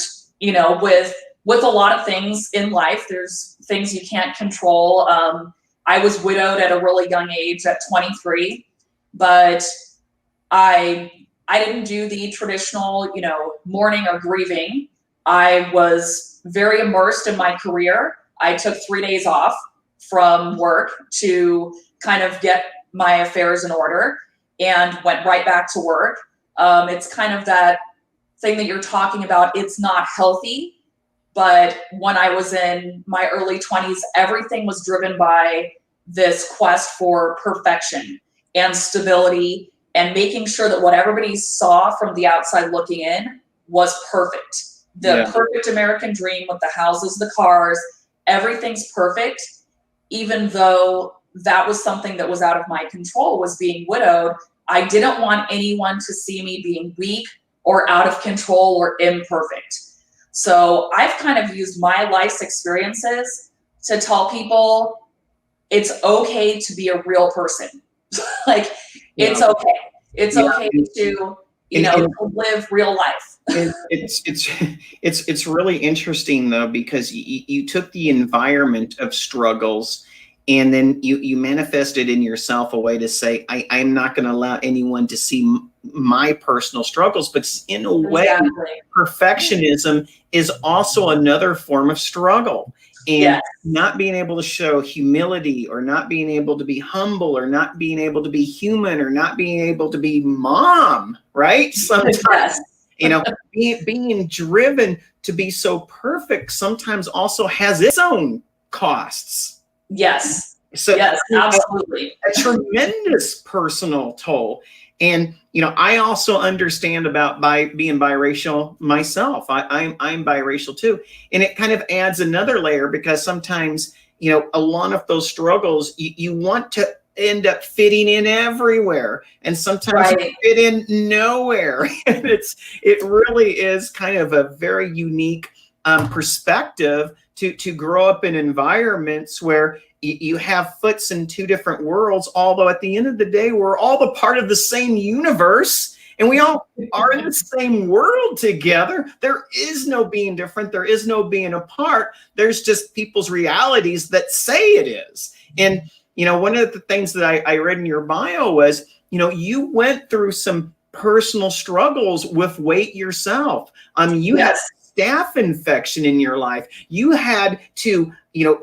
with a lot of things in life, there's things you can't control. I was widowed at a really young age at 23, but I didn't do the traditional, mourning or grieving. I was very immersed in my career. I took 3 days off from work to kind of get my affairs in order and went right back to work. It's kind of that thing that you're talking about. It's not healthy, but when I was in my early 20s, everything was driven by this quest for perfection and stability and making sure that what everybody saw from the outside looking in was perfect. The perfect American dream with the houses, the cars, everything's perfect, even though that was something that was out of my control, was being widowed. I didn't want anyone to see me being weak or out of control or imperfect. So I've kind of used my life's experiences to tell people it's okay to be a real person. Like, it's okay. It's okay to, to live real life. It's really interesting though, because you took the environment of struggles and then you manifested in yourself a way to say, I'm not going to allow anyone to see my personal struggles. But in a way, perfectionism is also another form of struggle. And not being able to show humility, or not being able to be humble, or not being able to be human, or not being able to be mom, right? Sometimes, being driven to be so perfect sometimes also has its own costs. Yes. So yes, absolutely. A tremendous personal toll. And, I also understand about being biracial myself. I'm biracial too. And it kind of adds another layer, because sometimes, a lot of those struggles, you want to end up fitting in everywhere. And sometimes you fit in nowhere. And it really is kind of a very unique perspective to grow up in environments where you have foots in two different worlds, although at the end of the day, we're all the part of the same universe and we all are in the same world together. There is no being different. There is no being apart. There's just people's realities that say it is. And, one of the things that I read in your bio was, you went through some personal struggles with weight yourself. You had staph infection in your life. You had to,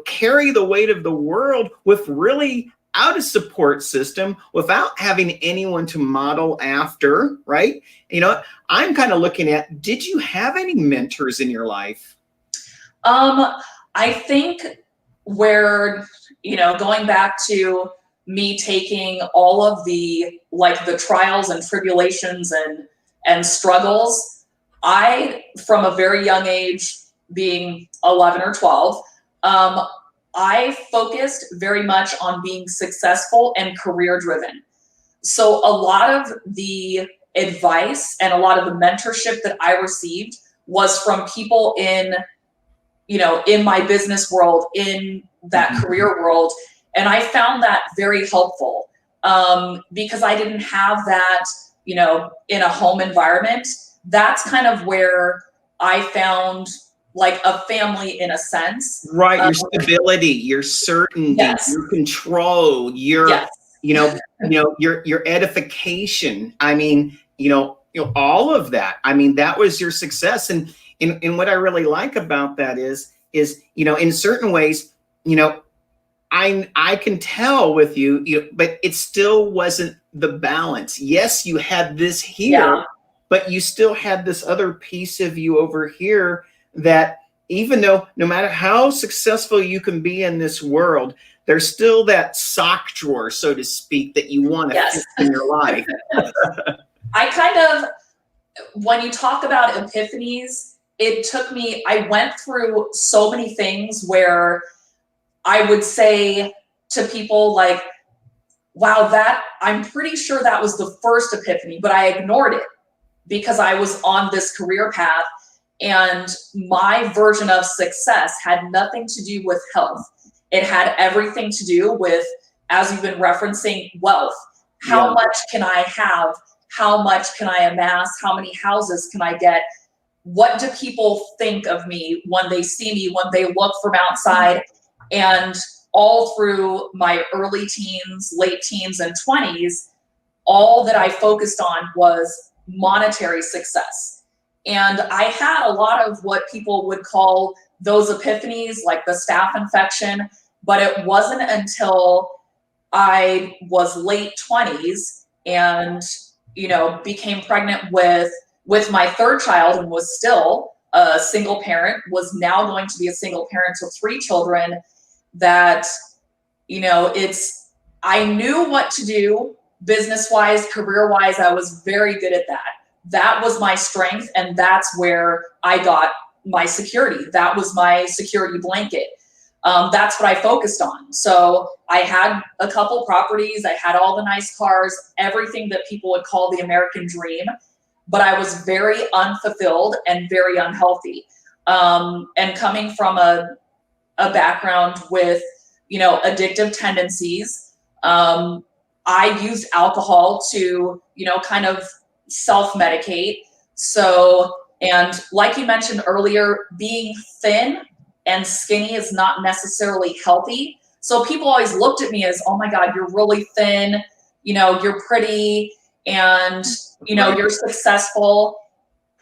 carry the weight of the world with really out of support system without having anyone to model after, right? I'm kind of looking at, did you have any mentors in your life? I think where, going back to me taking all of the trials and tribulations and struggles. I, from a very young age, being 11 or 12, I focused very much on being successful and career driven. So a lot of the advice and a lot of the mentorship that I received was from people in my business world, in that career world. And I found that very helpful because I didn't have that, in a home environment. That's kind of where I found like a family in a sense. Right. Your stability, your certainty, yes. your control, your, yes. Your edification. I mean, all of that. I mean, that was your success. And what I really like about that is, in certain ways, I can tell with you, but it still wasn't the balance. Yes, you had this here, but you still had this other piece of you over here that even though no matter how successful you can be in this world, there's still that sock drawer, so to speak, that you want to fit in your life. When you talk about epiphanies, I went through so many things where I would say to people like, wow, I'm pretty sure that was the first epiphany, but I ignored it because I was on this career path, and my version of success had nothing to do with health. It had everything to do with, as you've been referencing, wealth. How much can I have? How much can I amass? How many houses can I get? What do people think of me when they see me, when they look from outside? And all through my early teens, late teens, and 20s, all that I focused on was monetary success. And I had a lot of what people would call those epiphanies, like the staph infection, but it wasn't until I was late 20s and, became pregnant with my third child and was still a single parent, was now going to be a single parent to 3 children, that, I knew what to do business-wise, career-wise. I was very good at that. That was my strength, and that's where I got my security. That was my security blanket. That's what I focused on. So I had a couple properties. I had all the nice cars, everything that people would call the American dream, but I was very unfulfilled and very unhealthy. And coming from a background with, addictive tendencies, I used alcohol to, kind of self-medicate. So, and like you mentioned earlier, being thin and skinny is not necessarily healthy. So people always looked at me as, oh my God, you're really thin, you're pretty, and, you're successful.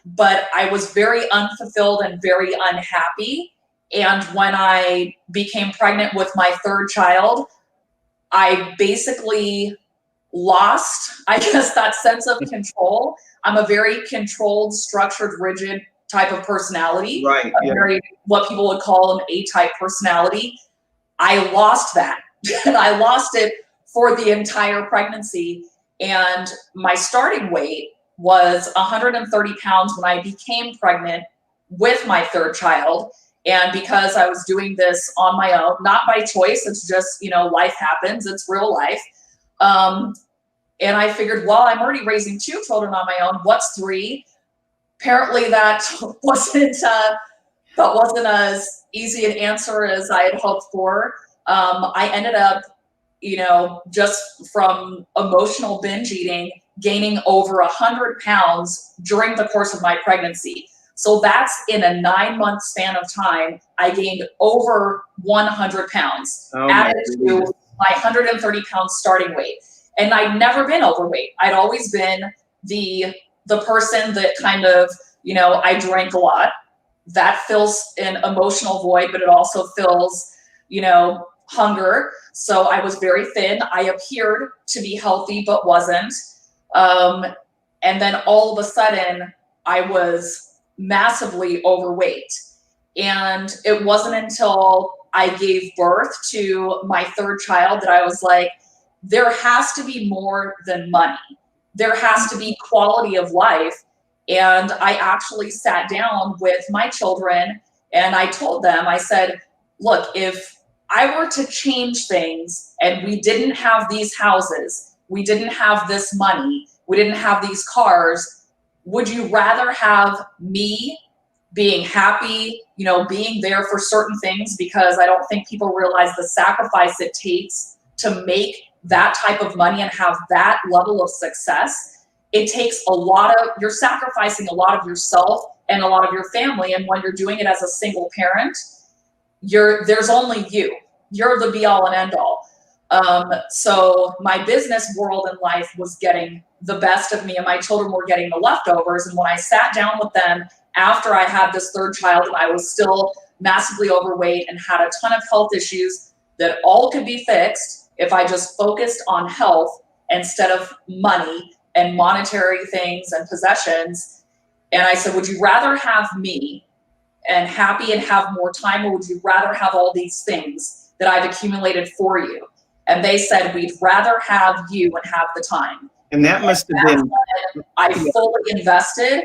But I was very unfulfilled and very unhappy. And when I became pregnant with my third child, I basically lost, I guess, that sense of control. I'm a very controlled, structured, rigid type of personality. Right. Very, what people would call an A-type personality. I lost that. And I lost it for the entire pregnancy. And my starting weight was 130 pounds when I became pregnant with my third child. And because I was doing this on my own, not by choice, it's just, life happens, it's real life. And I figured, well, I'm already raising 2 children on my own. What's 3? Apparently that wasn't as easy an answer as I had hoped for. I ended up, just from emotional binge eating, gaining over 100 pounds during the course of my pregnancy. So that's in a 9-month span of time, I gained over 100 pounds, added to my 130 pound starting weight. And I'd never been overweight. I'd always been the person that kind of, I drank a lot. That fills an emotional void, but it also fills, hunger. So I was very thin. I appeared to be healthy, but wasn't. And then all of a sudden, I was massively overweight. And it wasn't until I gave birth to my third child that I was like, there has to be more than money. There has to be quality of life. And I actually sat down with my children and I told them, I said, look, if I were to change things and we didn't have these houses, we didn't have this money, we didn't have these cars, would you rather have me being happy, you know, being there for certain things? Because I don't think people realize the sacrifice it takes to make that type of money and have that level of success. It takes a lot of, you're sacrificing a lot of yourself and a lot of your family. And when you're doing it as a single parent, there's only you. You're the be all and end all. So my business world in life was getting the best of me and my children were getting the leftovers. And when I sat down with them after I had this third child and I was still massively overweight and had a ton of health issues that all could be fixed if I just focused on health instead of money and monetary things and possessions. And I said, would you rather have me and happy and have more time, or would you rather have all these things that I've accumulated for you? And they said, we'd rather have you and have the time. And that must have been, I fully invested.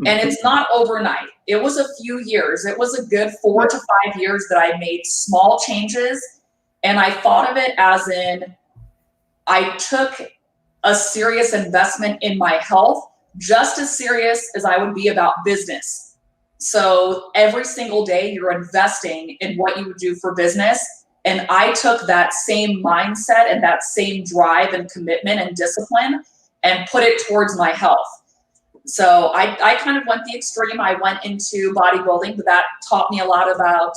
And it's not overnight. It was a few years. It was a good 4 to 5 years that I made small changes. And I thought of it as in, I took a serious investment in my health, just as serious as I would be about business. So every single day you're investing in what you would do for business. And I took that same mindset and that same drive and commitment and discipline and put it towards my health. So I kind of went the extreme. I went into bodybuilding, but that taught me a lot about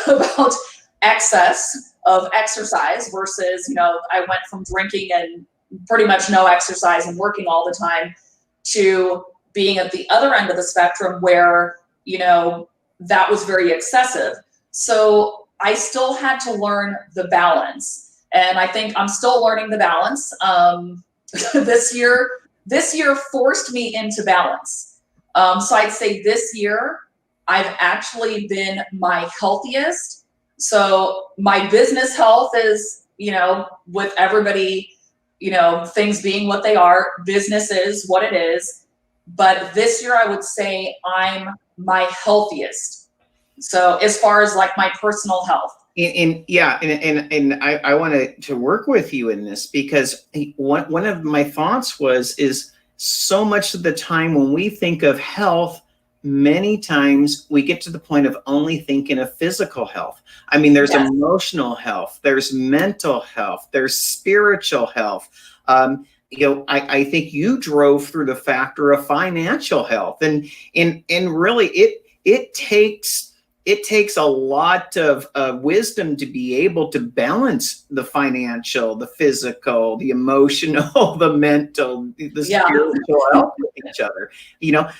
about excess of exercise versus, you know, I went from drinking and pretty much no exercise and working all the time to being at the other end of the spectrum where, you know, that was very excessive. So I still had to learn the balance. And I think I'm still learning the balance. This year forced me into balance. So I'd say this year, I've actually been my healthiest. So my business health is, you know, with everybody, you know, things being what they are, business is what it is. But this year I would say I'm my healthiest. So as far as like my personal health. And I wanted to work with you in this because one of my thoughts is so much of the time when we think of health, many times we get to the point of only thinking of physical health. I mean, there's emotional health, there's mental health, there's spiritual health. You know, I think you drove through the factor of financial health, and really it takes a lot of wisdom to be able to balance the financial, the physical, the emotional, the mental, the spiritual health with each other. You know,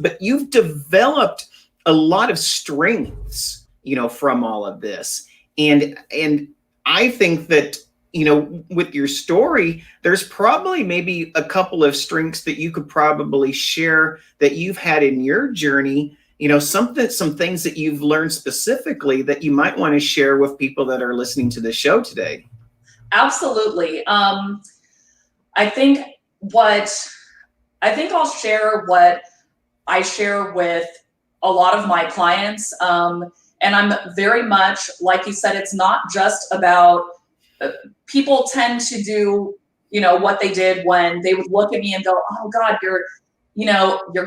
but you've developed a lot of strengths, you know, from all of this. And I think that, you know, with your story, there's probably maybe a couple of strengths that you could probably share that you've had in your journey. You know, some things that you've learned specifically that you might want to share with people that are listening to the show today. Absolutely. I think I'll share what I share with a lot of my clients. And I'm very much, like you said, it's not just about, people tend to do, you know, what they did when they would look at me and go, oh God, you're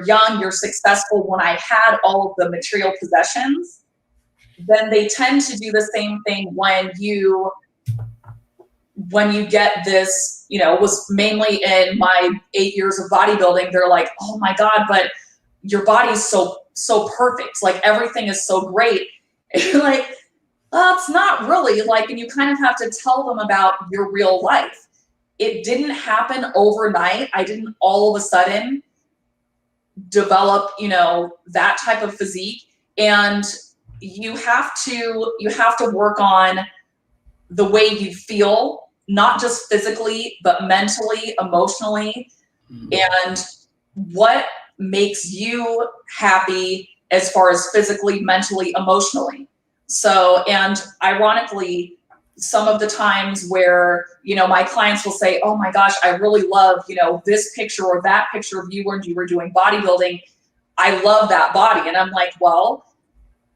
young, you're successful. When I had all of the material possessions, then they tend to do the same thing when you get this, you know, was mainly in my 8 years of bodybuilding. They're like, oh my God, but your body's so perfect. Like everything is so great. And you're like, well, it's not really, like, and you kind of have to tell them about your real life. It didn't happen overnight. I didn't all of a sudden develop, you know, that type of physique. And you have to work on the way you feel, not just physically, but mentally, emotionally, and what makes you happy as far as physically, mentally, emotionally. So, and ironically, some of the times where, you know, my clients will say, oh my gosh, I really love, you know, this picture or that picture of you when you were doing bodybuilding. I love that body. And I'm like, well,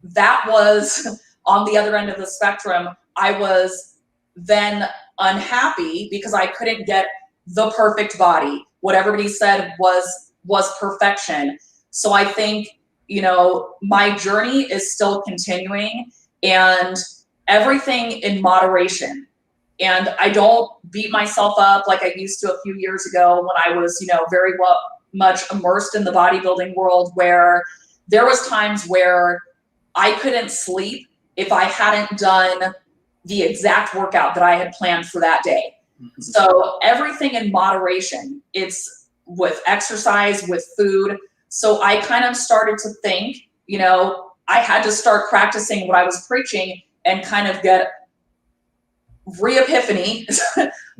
that was on the other end of the spectrum. I was then unhappy because I couldn't get the perfect body. What everybody said was perfection. So I think, you know, my journey is still continuing, and everything in moderation. And I don't beat myself up like I used to a few years ago when I was, you know, very much immersed in the bodybuilding world, where there was times where I couldn't sleep if I hadn't done the exact workout that I had planned for that day. Mm-hmm. So everything in moderation. It's with exercise, with food. So I kind of started to think, you know, I had to start practicing what I was preaching and kind of get re-epiphany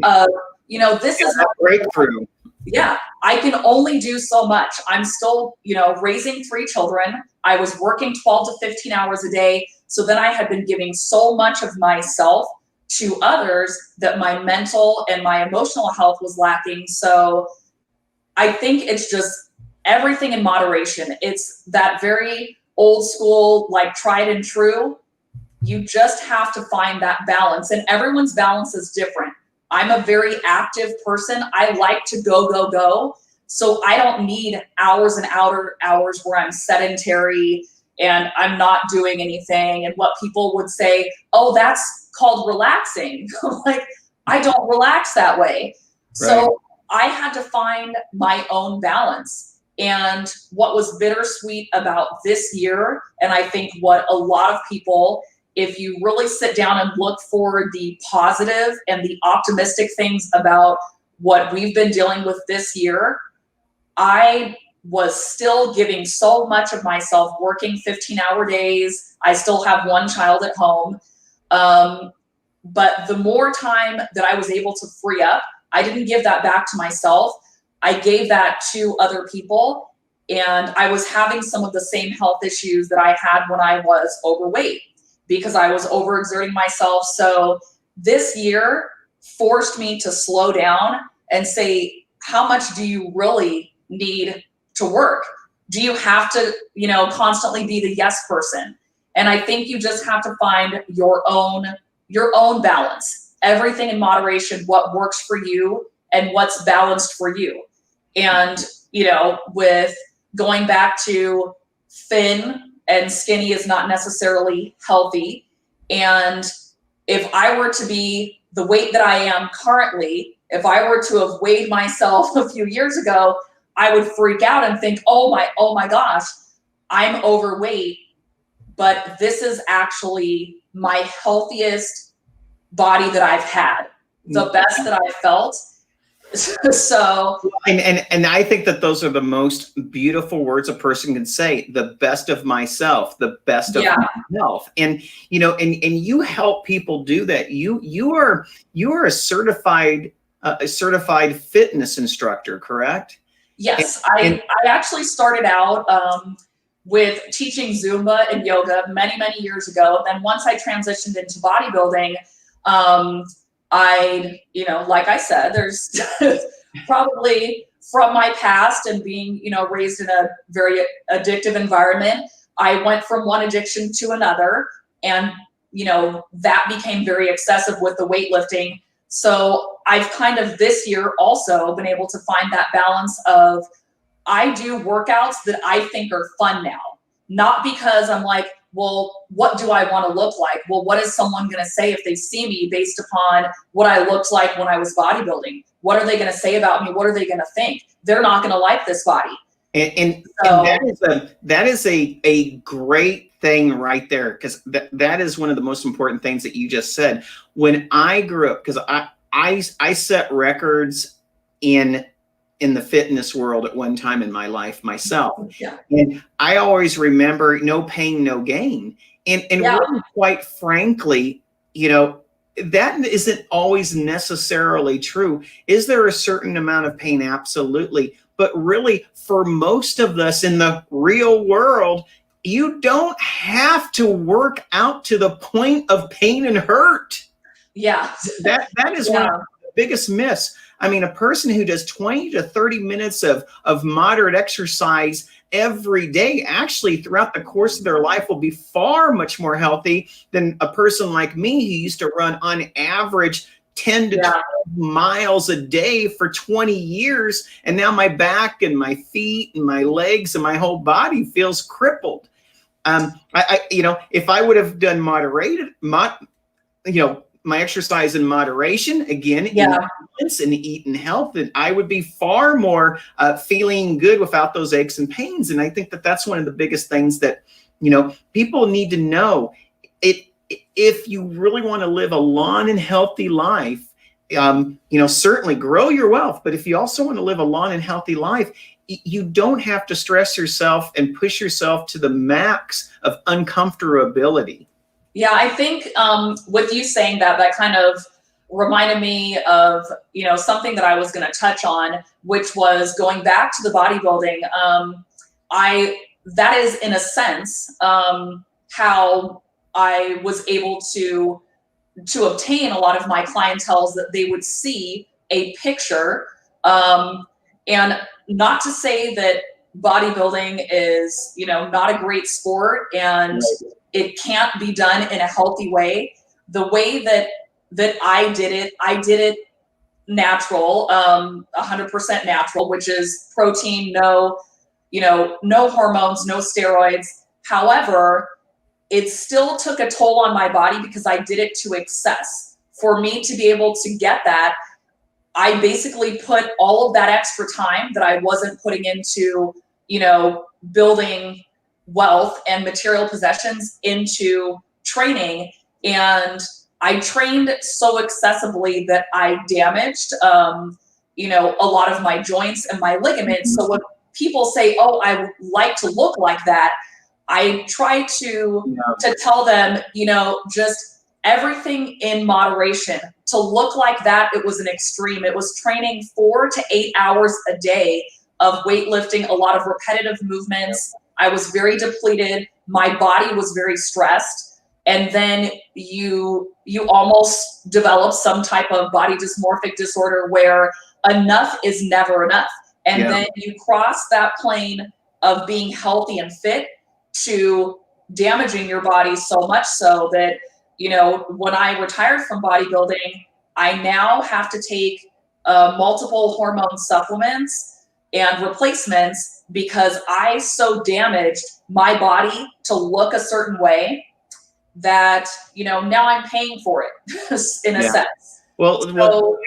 of, you know, this is a breakthrough. Yeah, I can only do so much. I'm still, you know, raising 3 children. I was working 12 to 15 hours a day. So then I had been giving so much of myself to others that my mental and my emotional health was lacking. So I think it's just everything in moderation. It's that very old school, like tried and true. You just have to find that balance, and everyone's balance is different. I'm a very active person. I like to go, go, go. So I don't need hours and hours where I'm sedentary and I'm not doing anything. And what people would say, oh, that's called relaxing. Like, I don't relax that way. Right. So I had to find my own balance. And what was bittersweet about this year, and I think what a lot of people, if you really sit down and look for the positive and the optimistic things about what we've been dealing with this year, I was still giving so much of myself, working 15-hour days. I still have 1 child at home. But the more time that I was able to free up, I didn't give that back to myself. I gave that to other people. And I was having some of the same health issues that I had when I was overweight, because I was overexerting myself. So this year forced me to slow down and say, how much do you really need to work? Do you have to, you know, constantly be the yes person? And I think you just have to find your own balance, everything in moderation, what works for you and what's balanced for you. And, you know, with going back to thin and skinny is not necessarily healthy. And if I were to be the weight that I am currently, if I were to have weighed myself a few years ago, I would freak out and think, oh my gosh, I'm overweight. But this is actually my healthiest body that I've had, the best that I've felt. So and I think that those are the most beautiful words a person can say: the best of myself, the best of myself. And you know, and you help people do that. You are a certified fitness instructor, correct? Yes, I actually started out with teaching Zumba and yoga many years ago. Then once I transitioned into bodybuilding, I, you know, like I said, there's probably from my past and being, you know, raised in a very addictive environment, I went from one addiction to another, and, you know, that became very excessive with the weightlifting. So I've kind of this year also been able to find that balance of, I do workouts that I think are fun now, not because I'm like, well, what do I want to look like? Well, what is someone going to say if they see me based upon what I looked like when I was bodybuilding? What are they going to say about me? What are they going to think? They're not going to like this body. And that is a great thing right there, because that is one of the most important things that you just said. When I grew up, because I set records in the fitness world at one time in my life myself. Yeah. And I always remember no pain, no gain. And really, quite frankly, you know, that isn't always necessarily true. Is there a certain amount of pain? Absolutely. But really, for most of us in the real world, you don't have to work out to the point of pain and hurt. Yeah. That is one of the biggest myths. I mean, a person who does 20 to 30 minutes of moderate exercise every day, actually throughout the course of their life, will be far much more healthy than a person like me who used to run on average 10 to 12 miles a day for 20 years. And now my back and my feet and my legs and my whole body feels crippled. If I would have done my exercise in moderation, again, in balance and eat in health, then I would be far more feeling good without those aches and pains. And I think that that's one of the biggest things that, people need to know. If you really want to live a long and healthy life, certainly grow your wealth. But if you also want to live a long and healthy life, you don't have to stress yourself and push yourself to the max of uncomfortability. Yeah, I think with you saying that kind of reminded me of, something that I was going to touch on, which was going back to the bodybuilding. That is in a sense how I was able to obtain a lot of my clientele, that they would see a picture. And not to say that bodybuilding is, not a great sport and it can't be done in a healthy way. The way that I did it natural, 100% natural, which is protein, no hormones, no steroids. However, it still took a toll on my body because I did it to excess. For me to be able to get that, I basically put all of that extra time that I wasn't putting into, building wealth and material possessions into training. And I trained so excessively that I damaged, a lot of my joints and my ligaments. So when people say, oh, I would like to look like that, I try to tell them, just everything in moderation. To look like that, it was an extreme. It was training 4 to 8 hours a day of weightlifting, a lot of repetitive movements. I was very depleted. My body was very stressed. And then you almost develop some type of body dysmorphic disorder where enough is never enough. And then you cross that plane of being healthy and fit to damaging your body so much so that, when I retired from bodybuilding, I now have to take multiple hormone supplements and replacements because I so damaged my body to look a certain way that, now I'm paying for it in a sense. So,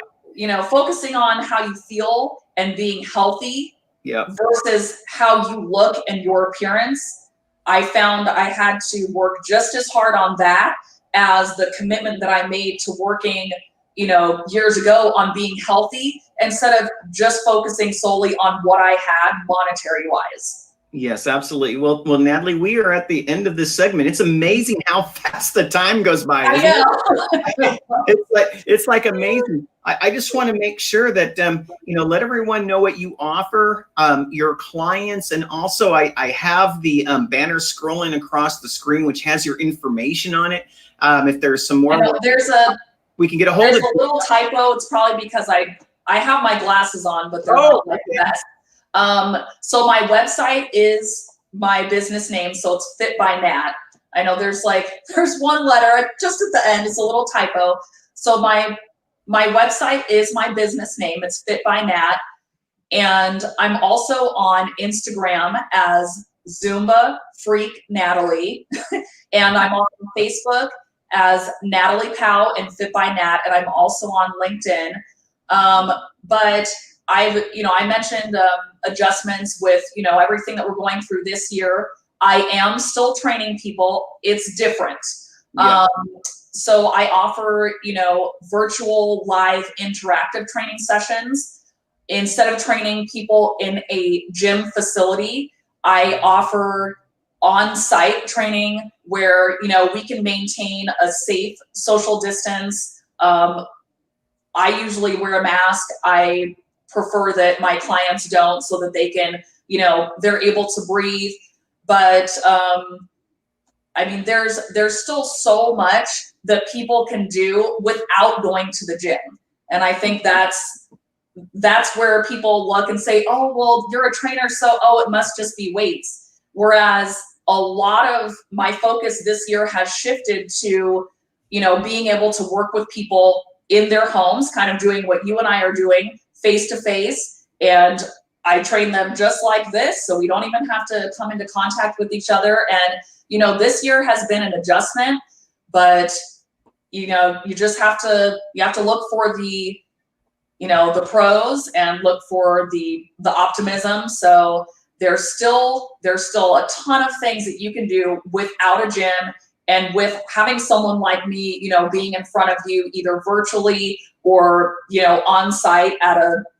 focusing on how you feel and being healthy versus how you look and your appearance, I found I had to work just as hard on that as the commitment that I made to working, years ago on being healthy instead of just focusing solely on what I had monetary wise. Yes, absolutely. Well, Natalie, we are at the end of this segment. It's amazing how fast the time goes by. I know. It's like amazing. I just want to make sure that, let everyone know what you offer your clients. And also I have the banner scrolling across the screen, which has your information on it. If there's some more, we can get a hold of it. There's a little typo. It's probably because I have my glasses on, but they're not like that. So my website is my business name. So it's Fit by Nat. I know there's one letter just at the end. It's a little typo. So my website is my business name. It's Fit by Nat. And I'm also on Instagram as Zumba Freak Natalie. And I'm on Facebook as Natalie Pao and Fit by Nat. And I'm also on LinkedIn. But I mentioned adjustments with, everything that we're going through this year. I am still training people. It's different. So I offer, virtual live interactive training sessions. Instead of training people in a gym facility, I offer on-site training where, we can maintain a safe social distance. I usually wear a mask. I prefer that my clients don't so that they can, they're able to breathe. But there's still so much that people can do without going to the gym. And I think that's where people look and say, oh, well, you're a trainer, so, oh, it must just be weights. Whereas a lot of my focus this year has shifted to, you know, being able to work with people in their homes, kind of doing what you and I are doing face to face. And I train them just like this, so we don't even have to come into contact with each other. And, you know, this year has been an adjustment, but, you know, you just have to, look for the, you know, the pros and look for the optimism. So there's still a ton of things that you can do without a gym, and with having someone like me, you know, being in front of you either virtually or, you know, on site at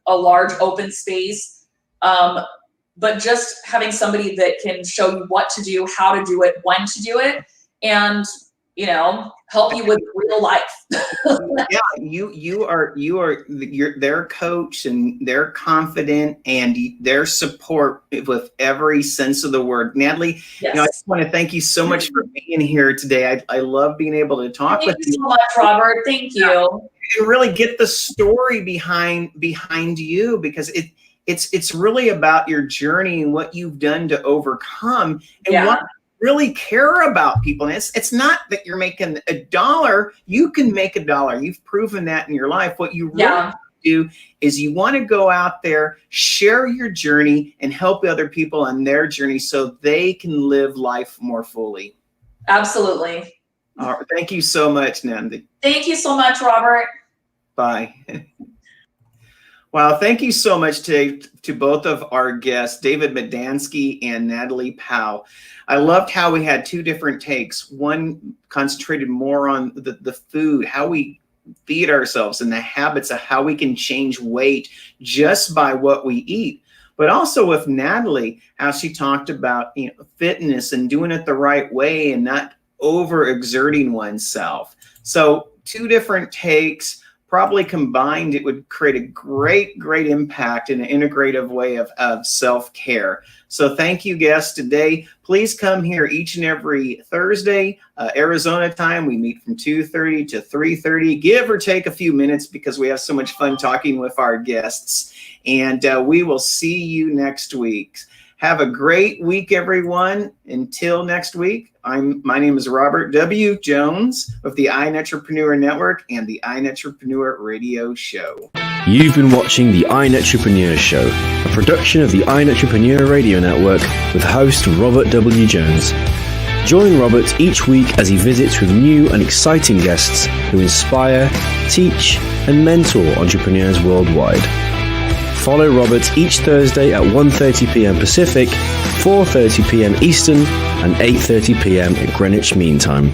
a large open space. But just having somebody that can show you what to do, how to do it, when to do it, and, you know, help you with real life. Yeah, you're their coach, and they're confident, and their support with every sense of the word. Natalie, Yes. you know, I just want to thank you so much for being here today. I love being able to talk with you. Thank you so much, Robert. Thank you. And really get the story behind you, because it's really about your journey and what you've done to overcome, and what really care about people. And it's not that you're making $1. You can make $1. You've proven that in your life. What you really do is you want to go out there, share your journey, and help other people on their journey so they can live life more fully. Absolutely. All right. Thank you so much, Natalie. Thank you so much, Robert. Bye. Wow, thank you so much to both of our guests, David Medansky and Natalie Pao. I loved how we had two different takes. One concentrated more on the food, how we feed ourselves, and the habits of how we can change weight just by what we eat. But also with Natalie, how she talked about, you know, fitness and doing it the right way and not overexerting oneself. So two different takes. Probably combined, it would create a great impact in an integrative way of self-care. So thank you, guests, today. Please come here each and every Thursday, Arizona time. We meet from 2:30 to 3:30, give or take a few minutes, because we have so much fun talking with our guests. And we will see you next week. Have a great week, everyone. Until next week, my name is Robert W. Jones of the iNETrepreneur Network and the iNETrepreneur Radio Show. You've been watching the iNETrepreneur Show, a production of the iNETrepreneur Radio Network with host Robert W. Jones. Join Robert each week as he visits with new and exciting guests who inspire, teach, and mentor entrepreneurs worldwide. Follow Robert each Thursday at 1:30 p.m. Pacific, 4:30 p.m. Eastern, and 8:30 p.m. at Greenwich Mean Time.